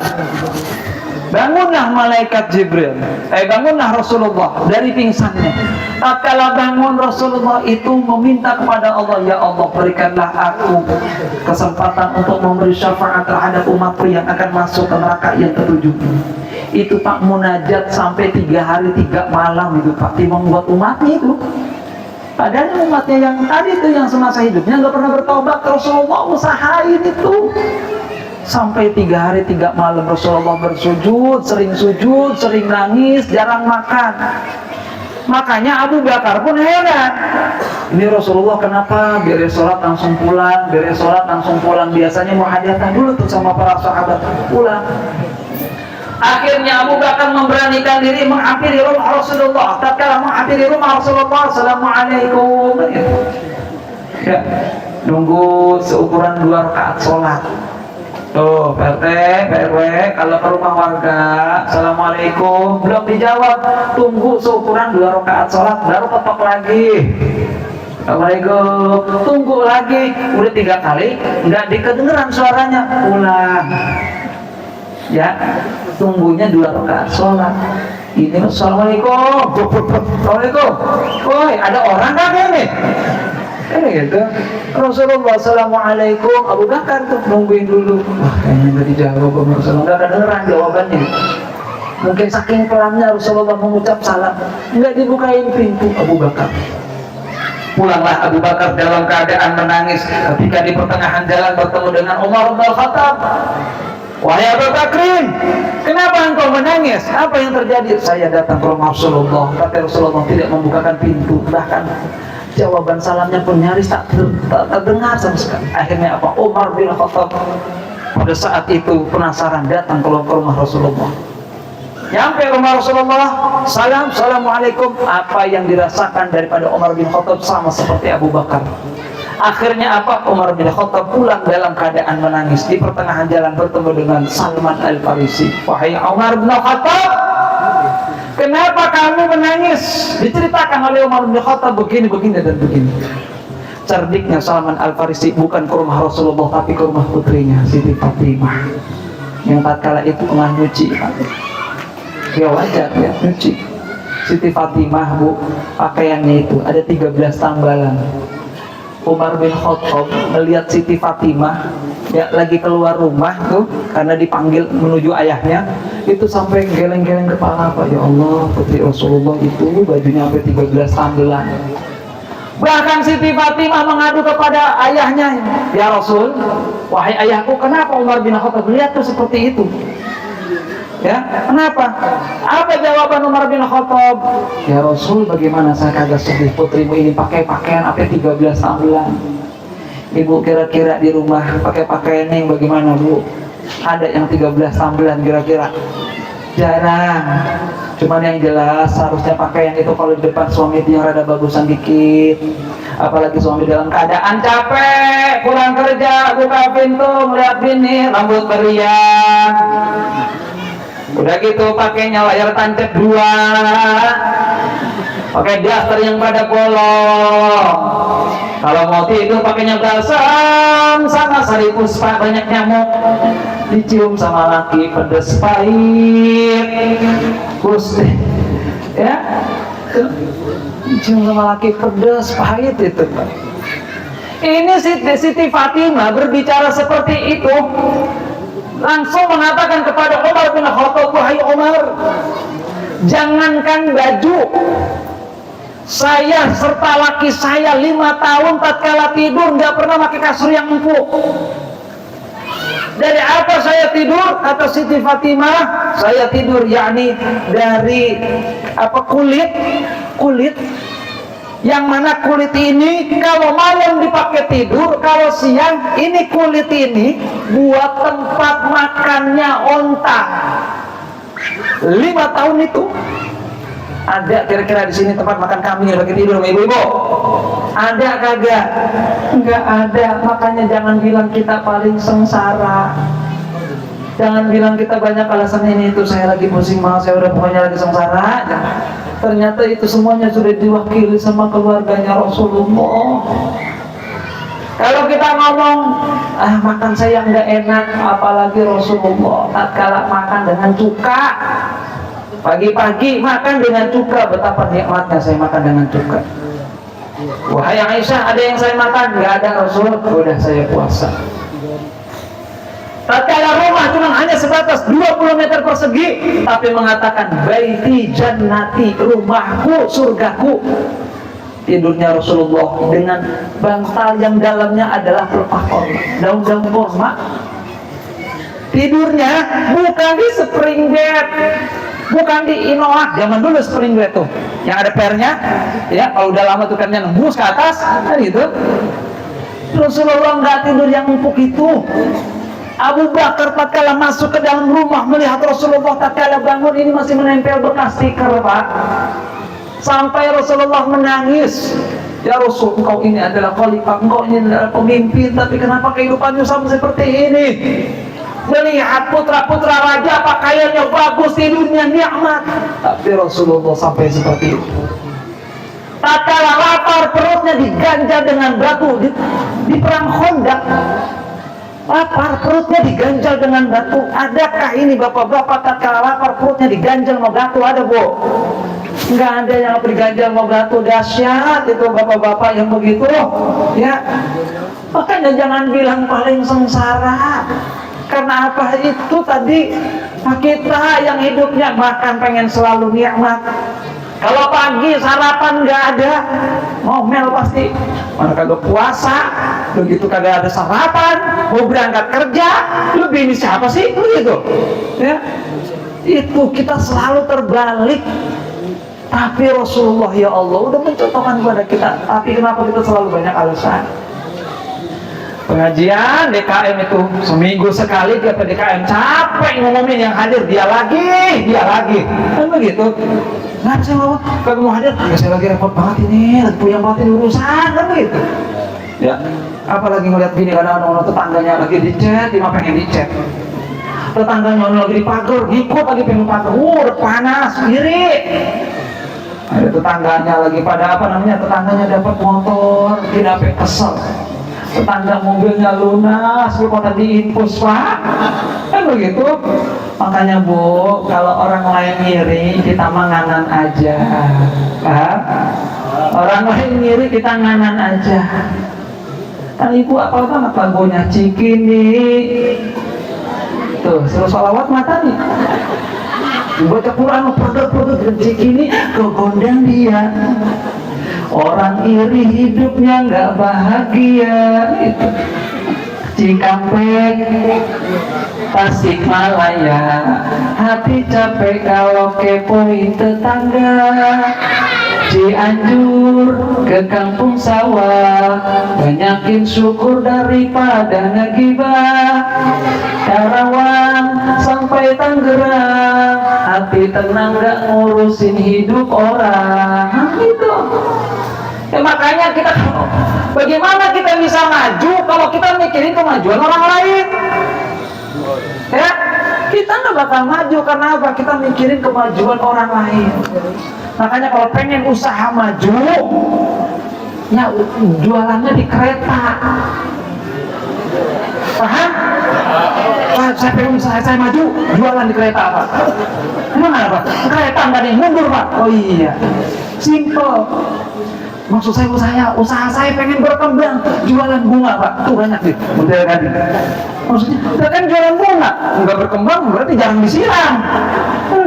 Bangunlah malaikat Jibril, bangunlah Rasulullah dari pingsannya. Tatkala bangun, Rasulullah itu meminta kepada Allah, ya Allah, berikanlah aku kesempatan untuk memberi syafaat terhadap umatku yang akan masuk ke neraka yang ke-7. Itu Pak, munajat sampai 3 hari 3 malam itu Pak, timbang buat umatnya itu. Padahal umatnya yang tadi itu yang semasa hidupnya nggak pernah bertobat, Rasulullah usahain itu. Sampai 3 hari 3 malam Rasulullah bersujud, sering nangis, jarang makan. Makanya Abu Bakar pun heran. Ini Rasulullah kenapa beres sholat langsung pulang? Biasanya mau hadiahkan dulu tuh sama para sahabat pulang. Akhirnya Abu Bakar memberanikan diri menghampiri rumah Rasulullah. Tatkala menghampiri rumah Rasulullah, assalamualaikum. Ya, nunggu seukuran 2 rakaat sholat. Tuh, PRT, PRW, kalau ke rumah warga, assalamualaikum, belum dijawab, tunggu seukuran 2 rakaat sholat, baru ketok lagi. Assalamualaikum, tunggu lagi, udah 3 kali, nggak dikedengeran suaranya, ulang. Ya, tunggunya 2 rakaat sholat. Ini assalamualaikum, assalamualaikum, woi ada orang kan nih? Gitu. Rasulullah assalamualaikum, Abu Bakar tuh nungguin dulu. Wah, kayaknya nggak dijawab Rasulullah, nggak kedengeran jawabannya. Mungkin saking pelannya Rasulullah mengucap salam, nggak dibukain pintu Abu Bakar. Pulanglah Abu Bakar dalam keadaan menangis ketika di pertengahan jalan bertemu dengan Umar bin Khattab. Wahai Abu Bakrin, kenapa engkau menangis? Apa yang terjadi? Saya datang ke rumah Rasulullah, tapi Rasulullah tidak membukakan pintu, bahkan jawaban salamnya pun nyaris tak terdengar sama sekali. Akhirnya apa? Umar bin Khattab pada saat itu penasaran datang ke rumah Rasulullah. Nyampe rumah Rasulullah, assalamualaikum. Apa yang dirasakan daripada Umar bin Khattab sama seperti Abu Bakar. Akhirnya apa? Umar bin Khattab pulang dalam keadaan menangis. Di pertengahan jalan bertemu dengan Salman Al-Farisi. Wahai Umar bin Khattab, kenapa kamu menangis? Diceritakan oleh Umar bin Khattab begini dan begini. Cerdiknya Salman Al-Farisi bukan ke rumah Rasulullah, tapi ke rumah putrinya Siti Fatimah, yang tatkala itu tengah nyuci. Ya wajar ya, nyuci. Siti Fatimah, Bu, pakaiannya itu ada 13 tambalan. Umar bin Khattab melihat Siti Fatimah ya lagi keluar rumah tuh karena dipanggil menuju ayahnya, itu sampai geleng-geleng kepala, Pak, ya Allah, putri Rasulullah itu bajunya sampai 13 tambelan. Bahkan Siti Fatimah mengadu kepada ayahnya, ya Rasul, wahai ayahku, kenapa Umar bin Khattab lihat tuh seperti itu? Ya, kenapa? Apa jawaban Umar bin Khattab? Ya Rasul, bagaimana saya kagak sedih, putrimu ini pakai pakaian apa 13 tambelan. Ibu kira-kira di rumah pakai pakaian yang bagaimana, Bu? Ada yang 13 tambelan kira-kira? Jarang. Cuman yang jelas harusnya pakaian itu kalau di depan suami itu yang rada bagusan dikit. Apalagi suami dalam keadaan capek, pulang kerja, buka pintu, melihat bini, rambut beriak. Udah gitu pakainya layar tancap 2, pakai daster yang pada bolong. Kalau mau tidur pakainya balsam sama sari puspa banyak nyamuk, dicium sama laki pedes pahit. Terus ya, dicium sama laki pedes pahit itu. Ini Siti Fatimah berbicara seperti itu, langsung mengatakan kepada Umar bin Khattab, wahai Umar, jangankan baju, saya serta laki saya 5 tahun tatkala tidur nggak pernah pakai kasur yang empuk. Dari apa saya tidur? Kata Siti Fatimah, saya tidur yakni dari apa, kulit yang mana kulit ini kalau malam dipakai tidur, kalau siang ini kulit ini buat tempat makannya onta. 5 tahun itu ada kira-kira di sini tempat makan kambing yang pakai tidur, ibu-ibu? Ada kagak? Enggak ada. Makanya jangan bilang kita paling sengsara. Jangan bilang kita banyak alasan ini itu, saya lagi pusing banget, saya udah pokoknya lagi sengsara. Ternyata itu semuanya sudah diwakili sama keluarganya Rasulullah. Kalau kita ngomong, makan saya nggak enak, apalagi Rasulullah tatkala makan dengan cuka. Pagi-pagi makan dengan cuka, betapa nikmatnya saya makan dengan cuka. Wahai Aisyah, ada yang saya makan? Nggak ada Rasul, udah saya puasa. Tatkala rumah cuma hanya sebatas 20 meter persegi, tapi mengatakan baiti jannati, rumahku, surgaku. Tidurnya Rasulullah dengan bantal yang dalamnya adalah pelepah korma, daun-daun korma. Tidurnya bukan di spring bed, bukan di Inoak. Zaman dulu spring bed tuh yang ada pernya, ya kalau udah lama tuh pernya nembus ke atas, kan gitu. Rasulullah nggak tidur yang empuk itu. Abu Bakar tatkala masuk ke dalam rumah melihat Rasulullah tatkala bangun ini masih menempel bekas tikar, Pak. Sampai Rasulullah menangis. Ya Rasul, engkau ini adalah khalifah, engkau ini adalah pemimpin, tapi kenapa kehidupanmu sama seperti ini? Melihat putra-putra raja pakaiannya bagus, tidurnya nikmat, tapi Rasulullah sampai seperti itu. Tatkala lapar perutnya diganjal dengan batu di perang Khandaq. Lapar perutnya diganjal dengan batu. Adakah ini bapak-bapak tatkala lapar perutnya diganjal sama batu? Ada, Bu? Enggak ada yang diganjal sama batu. Dahsyat itu bapak-bapak yang begitu, ya. Makanya jangan bilang paling sengsara. Karena apa? Itu tadi kita yang hidupnya makan pengen selalu nikmat. Kalau pagi sarapan nggak ada, ngomel pasti. Mana kagak puasa, begitu kagak ada sarapan, mau berangkat kerja, lebih ini siapa sih? Begitu, ya. Itu kita selalu terbalik. Tapi Rasulullah ya Allah udah mencontohkan kepada kita. Tapi kenapa kita selalu banyak alasan? Pengajian DKM itu seminggu sekali dia DKM, capek ngomongin yang hadir dia lagi, kan begitu. Kenapa saya mau hadir? Ya saya lagi repot banget ini, lagi punya banget ini urusan, kan begitu. Ya, apalagi ngeliat bini kadang-kadang tetangganya lagi di chat, dia mah pengen di chat. Tetangganya lagi di pagar, ikut lagi pengen pagar, udah panas, iri. Ada tetangganya lagi pada apa namanya, tetangganya dapat motor, dia dapat kesel. Tetangga mobilnya lunas, lu kota diinpus, Pak, kan begitu. Makanya Bu, kalau orang lain ngiri kita mah nganan aja, paham? Orang lain ngiri kita nganan aja. Kan Ibu apa banget lagunya Cikini tuh, suruh sholawat mata nih, baca Quran produk-produk dan Cikini kegondang dia. Orang iri hidupnya nggak bahagia itu. Cikampek, Tasikmalaya, hati capek kalau kepoin tetangga. Cianjur ke kampung sawah, banyakin syukur daripada ngegibah. Karawang sampai Tangerang, hati tenang gak ngurusin hidup orang. Gitu. Ya makanya kita, bagaimana kita bisa maju kalau kita mikirin kemajuan orang lain? Ya, kita nggak bakal maju karena apa? Kita mikirin kemajuan orang lain. Makanya kalau pengen usaha maju, ya jualannya di kereta. Paham? Saya pengen usaha saya maju, jualan di kereta apa? Emang apa? Kereta nggak ada yang mundur, Pak. Oh iya, simple. Maksud saya usaha saya pengen berkembang, jualan bunga, Pak. Tuh banyak nih, model kan. Maksudnya, kita kan jualan bunga, nggak berkembang berarti jarang disiram.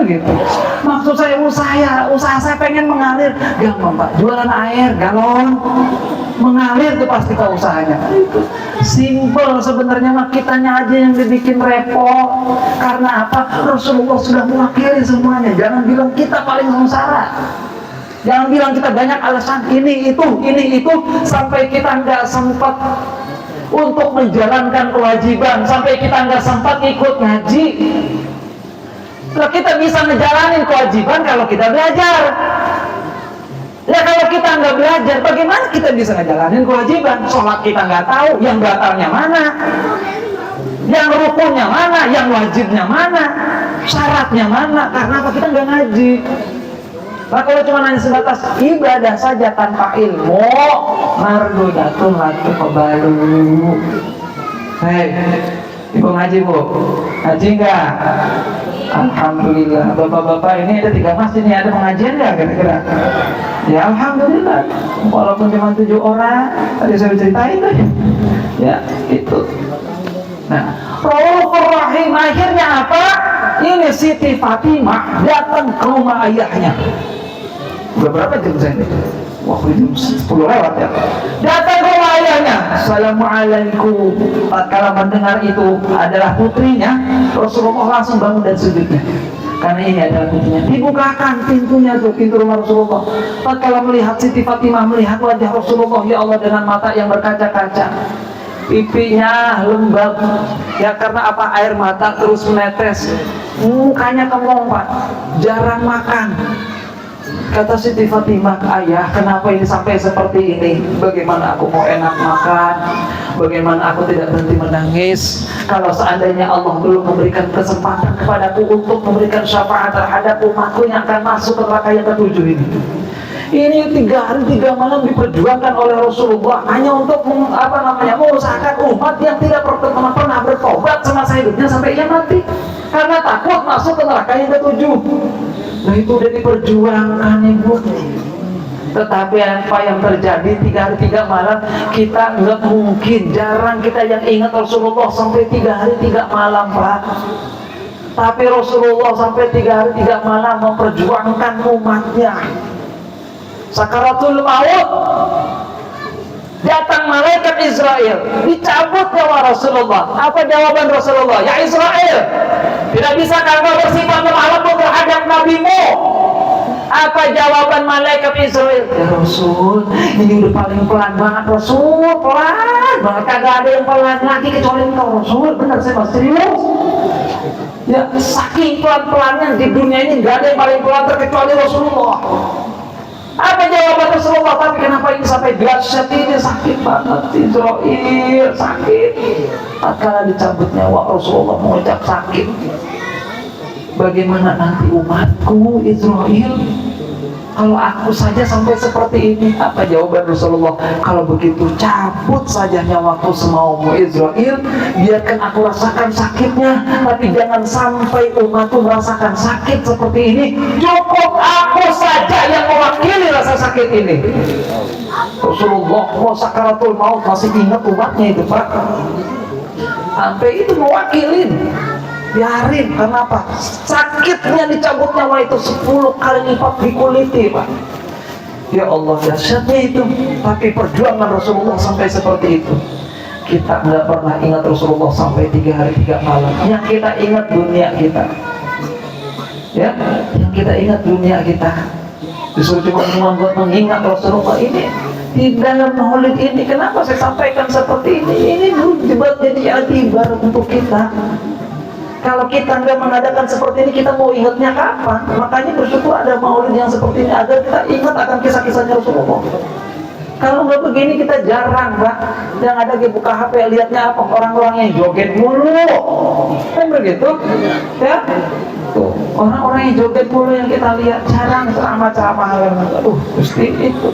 Gitu. Maksud saya usaha saya pengen mengalir, gampang, Pak. Jualan air galon, mengalir tuh pasti ke usahanya. Itu simple sebenarnya, mah kitanya aja yang dibikin repot. Karena apa? Rasulullah sudah mewakili semuanya. Jangan bilang kita paling sengsara. Jangan bilang kita banyak alasan ini itu sampai kita nggak sempat untuk menjalankan kewajiban, sampai kita nggak sempat ikut ngaji. Nah, kita bisa ngejalanin kewajiban kalau kita belajar. Ya kalau kita nggak belajar, bagaimana kita bisa ngejalanin kewajiban? Sholat kita nggak tahu, yang batalnya mana, yang rukunnya mana, yang wajibnya mana, syaratnya mana. Karena apa? Kita nggak ngaji. Nah kalau cuma hanya sebatas ibadah saja tanpa ilmu, mardudatun latu kebalu. Hei, Ibu ngaji, Bu? Ngaji enggak? Alhamdulillah. Bapak-bapak ini ada 3 masjid nih, ada pengajian enggak kira-kira? Ya alhamdulillah. Walaupun cuma 7 orang, tadi saya ceritain tadi. Ya, itu. Nah, Raufur Rahim akhirnya apa? Ini Siti Fatimah datang ke rumah ayahnya. Udah berapa jam saya ini? Waktu jam 10 lewat ya. Datang ke rumah ayahnya. Assalamualaikum. Kalau mendengar itu adalah putrinya, Rasulullah langsung bangun dan sujudnya. Karena ini adalah putrinya. Dibukakan pintunya tuh, pintu rumah Rasulullah. Kalau melihat Siti Fatimah, melihat wajah Rasulullah, ya Allah, dengan mata yang berkaca-kaca. pipinya lembab, ya karena apa? Air mata terus menetes, mukanya kemong Pak, jarang makan. Kata Siti Fatimah, ayah kenapa ini sampai seperti ini? Bagaimana aku mau enak makan? Bagaimana aku tidak berhenti menangis? Kalau seandainya Allah belum memberikan kesempatan kepadaku untuk memberikan syafaat terhadap umatku yang akan masuk ke neraka yang ketujuh ini. Ini 3 hari 3 malam diperjuangkan oleh Rasulullah hanya untuk mengusahakan umat yang tidak pernah bertobat semasa hidupnya sampai ia mati karena takut masuk ke neraka yang ketujuh. Nah itu udah diperjuangkan Ibu. Tetapi apa yang terjadi 3 hari 3 malam, kita nggak mungkin, jarang kita yang ingat Rasulullah sampai 3 hari 3 malam Pak. Tapi Rasulullah sampai 3 hari 3 malam memperjuangkan umatnya. Sakaratul maut, datang malaikat Israel, dicabut nyawa Rasulullah. Apa jawaban Rasulullah? Ya Israel, tidak bisa kamu bersifat melawan terhadap nabimu. Apa jawaban malaikat Israel? Ya Rasul, ini udah paling pelan banget Rasul, pelan banget, kagak ada yang pelan lagi kecuali engkau Rasul. Benar, saya masih serius. Ya saking pelan-pelannya di dunia ini nggak ada yang paling pelan terkecuali Rasulullah. Apa jawaban Rasulullah? Tapi kenapa ini sampai dahsyat ini, sakit banget Israel, sakit. Tatkala dicabut nyawa Rasulullah mengucap sakit. Bagaimana nanti umatku Israel? Kalau aku saja sampai seperti ini. Apa jawaban Rasulullah? Kalau begitu cabut saja nyawaku semaumu Israel, biarkan aku rasakan sakitnya, tapi jangan sampai umatku merasakan sakit seperti ini. Cukup aku saja yang mewakili rasa sakit ini. Rasulullah mau sakaratul maut masih ingat umatnya itu Pak, sampai itu mewakilin. Biarin, kenapa? Sakitnya dicabut nyawa itu 10 kali lipat dikuliti Pak. Ya Allah, dahsyatnya itu. Tapi perjuangan Rasulullah sampai seperti itu. Kita nggak pernah ingat Rasulullah sampai 3 hari 3 malam. Yang kita ingat dunia kita, ya, yang kita ingat dunia kita. Disuruh cuma buat mengingat Rasulullah ini. Di dalam maulid ini, kenapa saya sampaikan seperti ini? Ini dibuat jadi atibar untuk kita. Kalau kita nggak mengadakan seperti ini, kita mau ingatnya kapan? Makanya bersyukur ada maulid yang seperti ini agar kita ingat akan kisah-kisahnya Rasulullah. Kalau nggak begini kita jarang Pak. Yang ada buka HP lihatnya apa? Orang-orang yang joget mulu, kan begitu? Ya, tuh orang-orang yang joget mulu yang kita lihat jarang ceramah-ceramah. Gusti itu.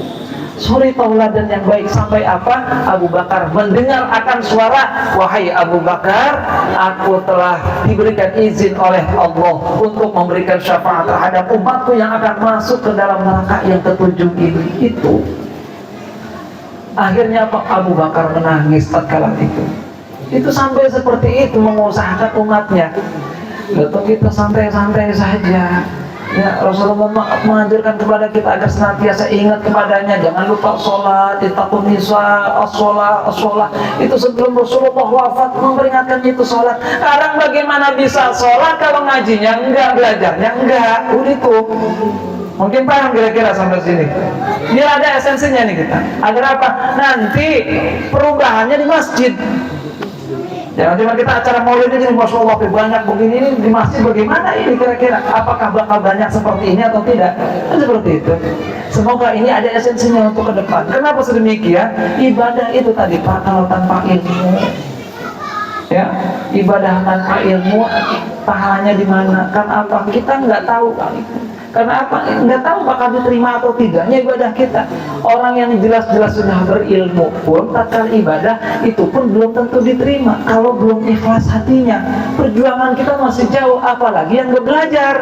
Suri tauladan yang baik sampai apa? Abu Bakar mendengar akan suara, wahai Abu Bakar, aku telah diberikan izin oleh Allah untuk memberikan syafaat terhadap umatku yang akan masuk ke dalam neraka yang ketujuh ini. Itu akhirnya Abu Bakar menangis tatkala itu sampai seperti itu mengusahakan umatnya. Betul, kita santai-santai saja. Ya, Rasulullah menganjurkan kepada kita agar senantiasa ingat kepadanya, jangan lupa sholat, ittaqun nisa, as-sholat. Itu sebelum Rasulullah wafat memperingatkan itu sholat. Sekarang bagaimana bisa sholat kalau ngajinya enggak, belajarnya enggak? Itu mungkin paham kira-kira sampai sini. Biar ada esensinya nih kita. Agar apa? Nanti perubahannya di masjid. Jangan cuma kita acara maulid ini, Masya Allah banyak begini, ini di masjid bagaimana ini kira-kira? Apakah bakal banyak seperti ini atau tidak? Kan seperti itu. Semoga ini ada esensinya untuk ke depan. Kenapa sedemikian? Ibadah itu tadi Pak, kalau tanpa ilmu, ya, ibadah tanpa ilmu, pahalanya di mana? Kan apa? Kita nggak tahu kali. Karena apa? Nggak tahu bakal diterima atau tidaknya ibadah kita. Orang yang jelas-jelas sudah berilmu pun tatkala ibadah itu pun belum tentu diterima kalau belum ikhlas hatinya. Perjuangan kita masih jauh, apalagi yang nggak belajar.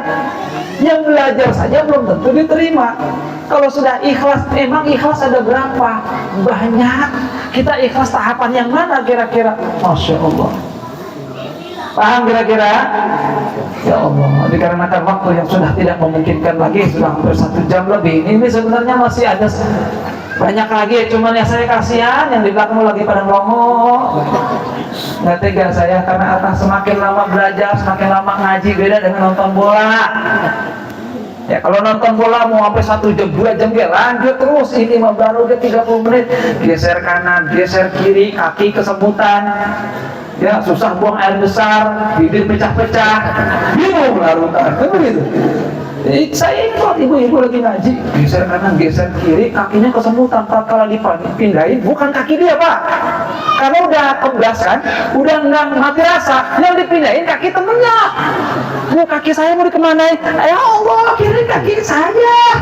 Yang belajar saja belum tentu diterima. Kalau sudah ikhlas, emang ikhlas ada berapa? Banyak. Kita ikhlas tahapan yang mana kira-kira? Masya Allah. Paham kira-kira? Ya Allah, dikarenakan waktu yang sudah tidak memungkinkan lagi, sudah hampir 1 jam lebih. Ini sebenarnya masih ada banyak lagi, cuman ya saya kasihan yang di belakang lagi pada ngomong. Nggak tega saya, karena atas semakin lama belajar, semakin lama ngaji, beda dengan nonton bola. Ya kalau nonton bola mau sampai 1 jam 2 jam ya lanjut terus, ini mah baru ke 30 menit geser kanan geser kiri, kaki kesemutan, ya susah buang air besar, bibir pecah-pecah, bingung larutan kan begitu. Saya ikut ibu-ibu lagi ngaji, geser kanan geser kiri, kakinya kesemutan, tatkala dipindahin bukan kaki dia pak, karena udah kebas kan, udah nggak mati rasa, yang dipindahin kaki temennya. Bu, kaki saya mau dikemanain? Ya Allah, kiri kaki saya.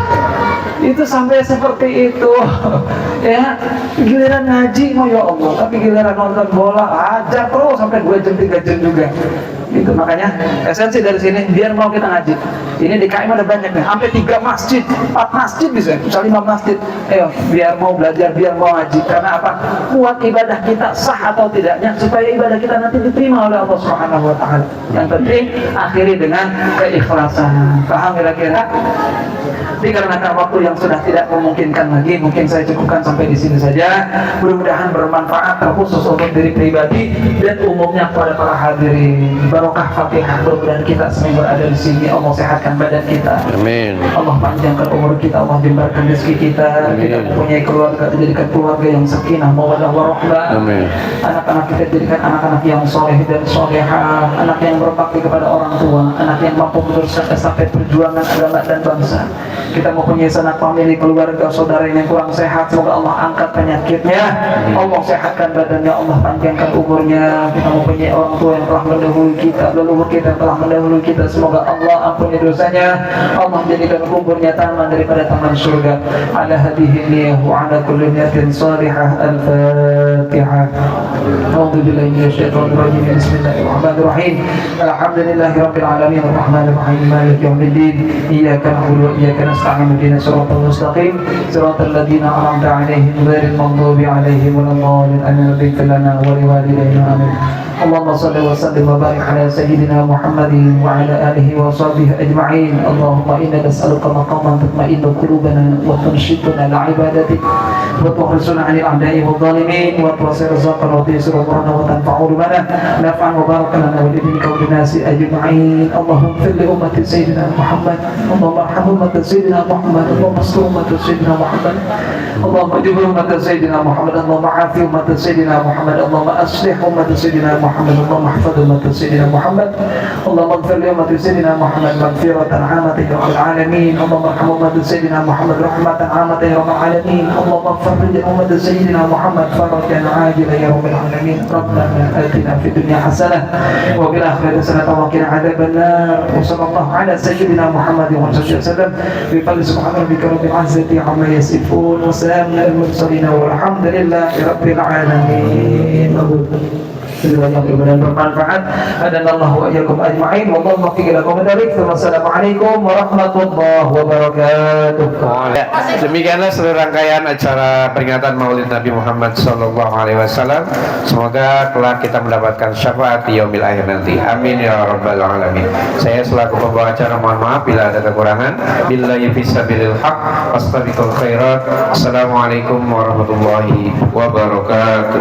Itu sampai seperti itu. Ya, giliran ngaji mau ya Allah, tapi giliran nonton bola aja terus sampai 2 jam 3 jam juga. Itu makanya esensi dari sini biar mau kita ngaji. Ini di KM ada banyak nih, sampai 3 masjid, 4 masjid bisa, misalnya 5 masjid. Ayo, biar mau belajar, biar mau ngaji. Karena apa? Buat ibadah kita sah atau tidaknya, supaya ibadah kita nanti diterima oleh Allah Subhanahu Wa Taala. Yang penting akhiri dengan keikhlasan. Paham kira-kira? Dikarenakan waktu yang sudah tidak memungkinkan lagi, mungkin saya cukupkan sampai di sini saja. Mudah-mudahan bermanfaat terkhusus untuk diri pribadi dan umumnya kepada para hadirin. Barokah Fatihah, mudah-mudahan kita sering berada di sini. Allah sehatkan badan kita. Amin. Allah panjangkan umur kita, Allah limbarkan rezeki kita. Kita mempunyai keluarga, jadikan keluarga yang sakinah, mawaddah warahmah. Amin. Anak-anak kita jadikan anak-anak yang soleh dan solehah, anak yang berbakti kepada orang tua, anak yang mampu meneruskan estafet perjuangan agama dan bangsa. Kita mempunyai sanak famili, keluarga, saudara yang kurang sehat, semoga Allah angkat penyakitnya, Allah sehatkan badannya, Allah panjangkan umurnya. Kita mempunyai orang tua yang telah mendahului kita, leluhur kita yang telah mendahului kita, semoga Allah ampuni dosanya, Allah menjadikan kuburnya taman daripada taman surga. Ala hadihi niyah wa ala kulli niyatin salihah. Al-Fatihah. A'udzu billahi minasyaitonir rajim. Bismillahirrahmanirrahim. Alhamdulillahirabbil alamin arrahmanir rahim maliki yaumiddin. Iyyaka na'budu wa iyyaka nasta'in ihdinas siratal mustaqim siratal ladzina an'amta 'alaihim ghairil maghdubi 'alaihim waladdallin. Amin. Ighfir lana wa liwalidayna. Amin. اللهم صل وسلم وبارك على سيدنا محمد وعلى آله وصحبه أجمعين. اللهم إنا نسألك مقاما تطمئن قلوبنا وتنشطنا لعبادتك وتحرسنا عن الأعداء والظالمين وتوسع رزقنا وتيسر أمورنا وتنفع علومنا نفعا وبارك لنا ولدينك وللناس أجمعين. اللهم اغفر لأمة سيدنا محمد، اللهم ارحم أمة سيدنا محمد، اللهم استر أمة سيدنا محمد، اللهم اجبر أمة سيدنا محمد، اللهم عافي أمة سيدنا محمد، اللهم أصلح أمة سيدنا محمد، اللهم احفظ أمة سيدنا محمد، اللهم اغفر لأمة سيدنا محمد مغفرة عامة يا رب العالمين، اللهم ارحم أمة سيدنا محمد رحمة عامة يا رب العالمين، اللهم فرج أمة سيدنا محمد فرجا عاجلا يا رب العالمين. ربنا آتنا في الدنيا حسنة وفي الآخرة حسنة وقنا عذاب النار. وصلى الله على سيدنا محمد وصحبه وسلم. بفضل سبحان ربك رب العزة عما يصفون وسلام على المرسلين والحمد لله رب العالمين. Semoga yang bermanfaat. Adanallahu wa iyyakum ajma'in. Wallahu muwaffiq ila aqwamit thoriq. Wassalamualaikum warahmatullahi wabarakatuh. Demikianlah seluruh rangkaian acara peringatan Maulid Nabi Muhammad SAW. Semoga kelak kita mendapatkan syafaat di yaumil akhir nanti. Amin ya rabbal alamin. Saya selaku pembawa acara mohon maaf bila ada kekurangan. Billahi fisabilil haq wastabiqul khairat. Assalamualaikum warahmatullahi wabarakatuh.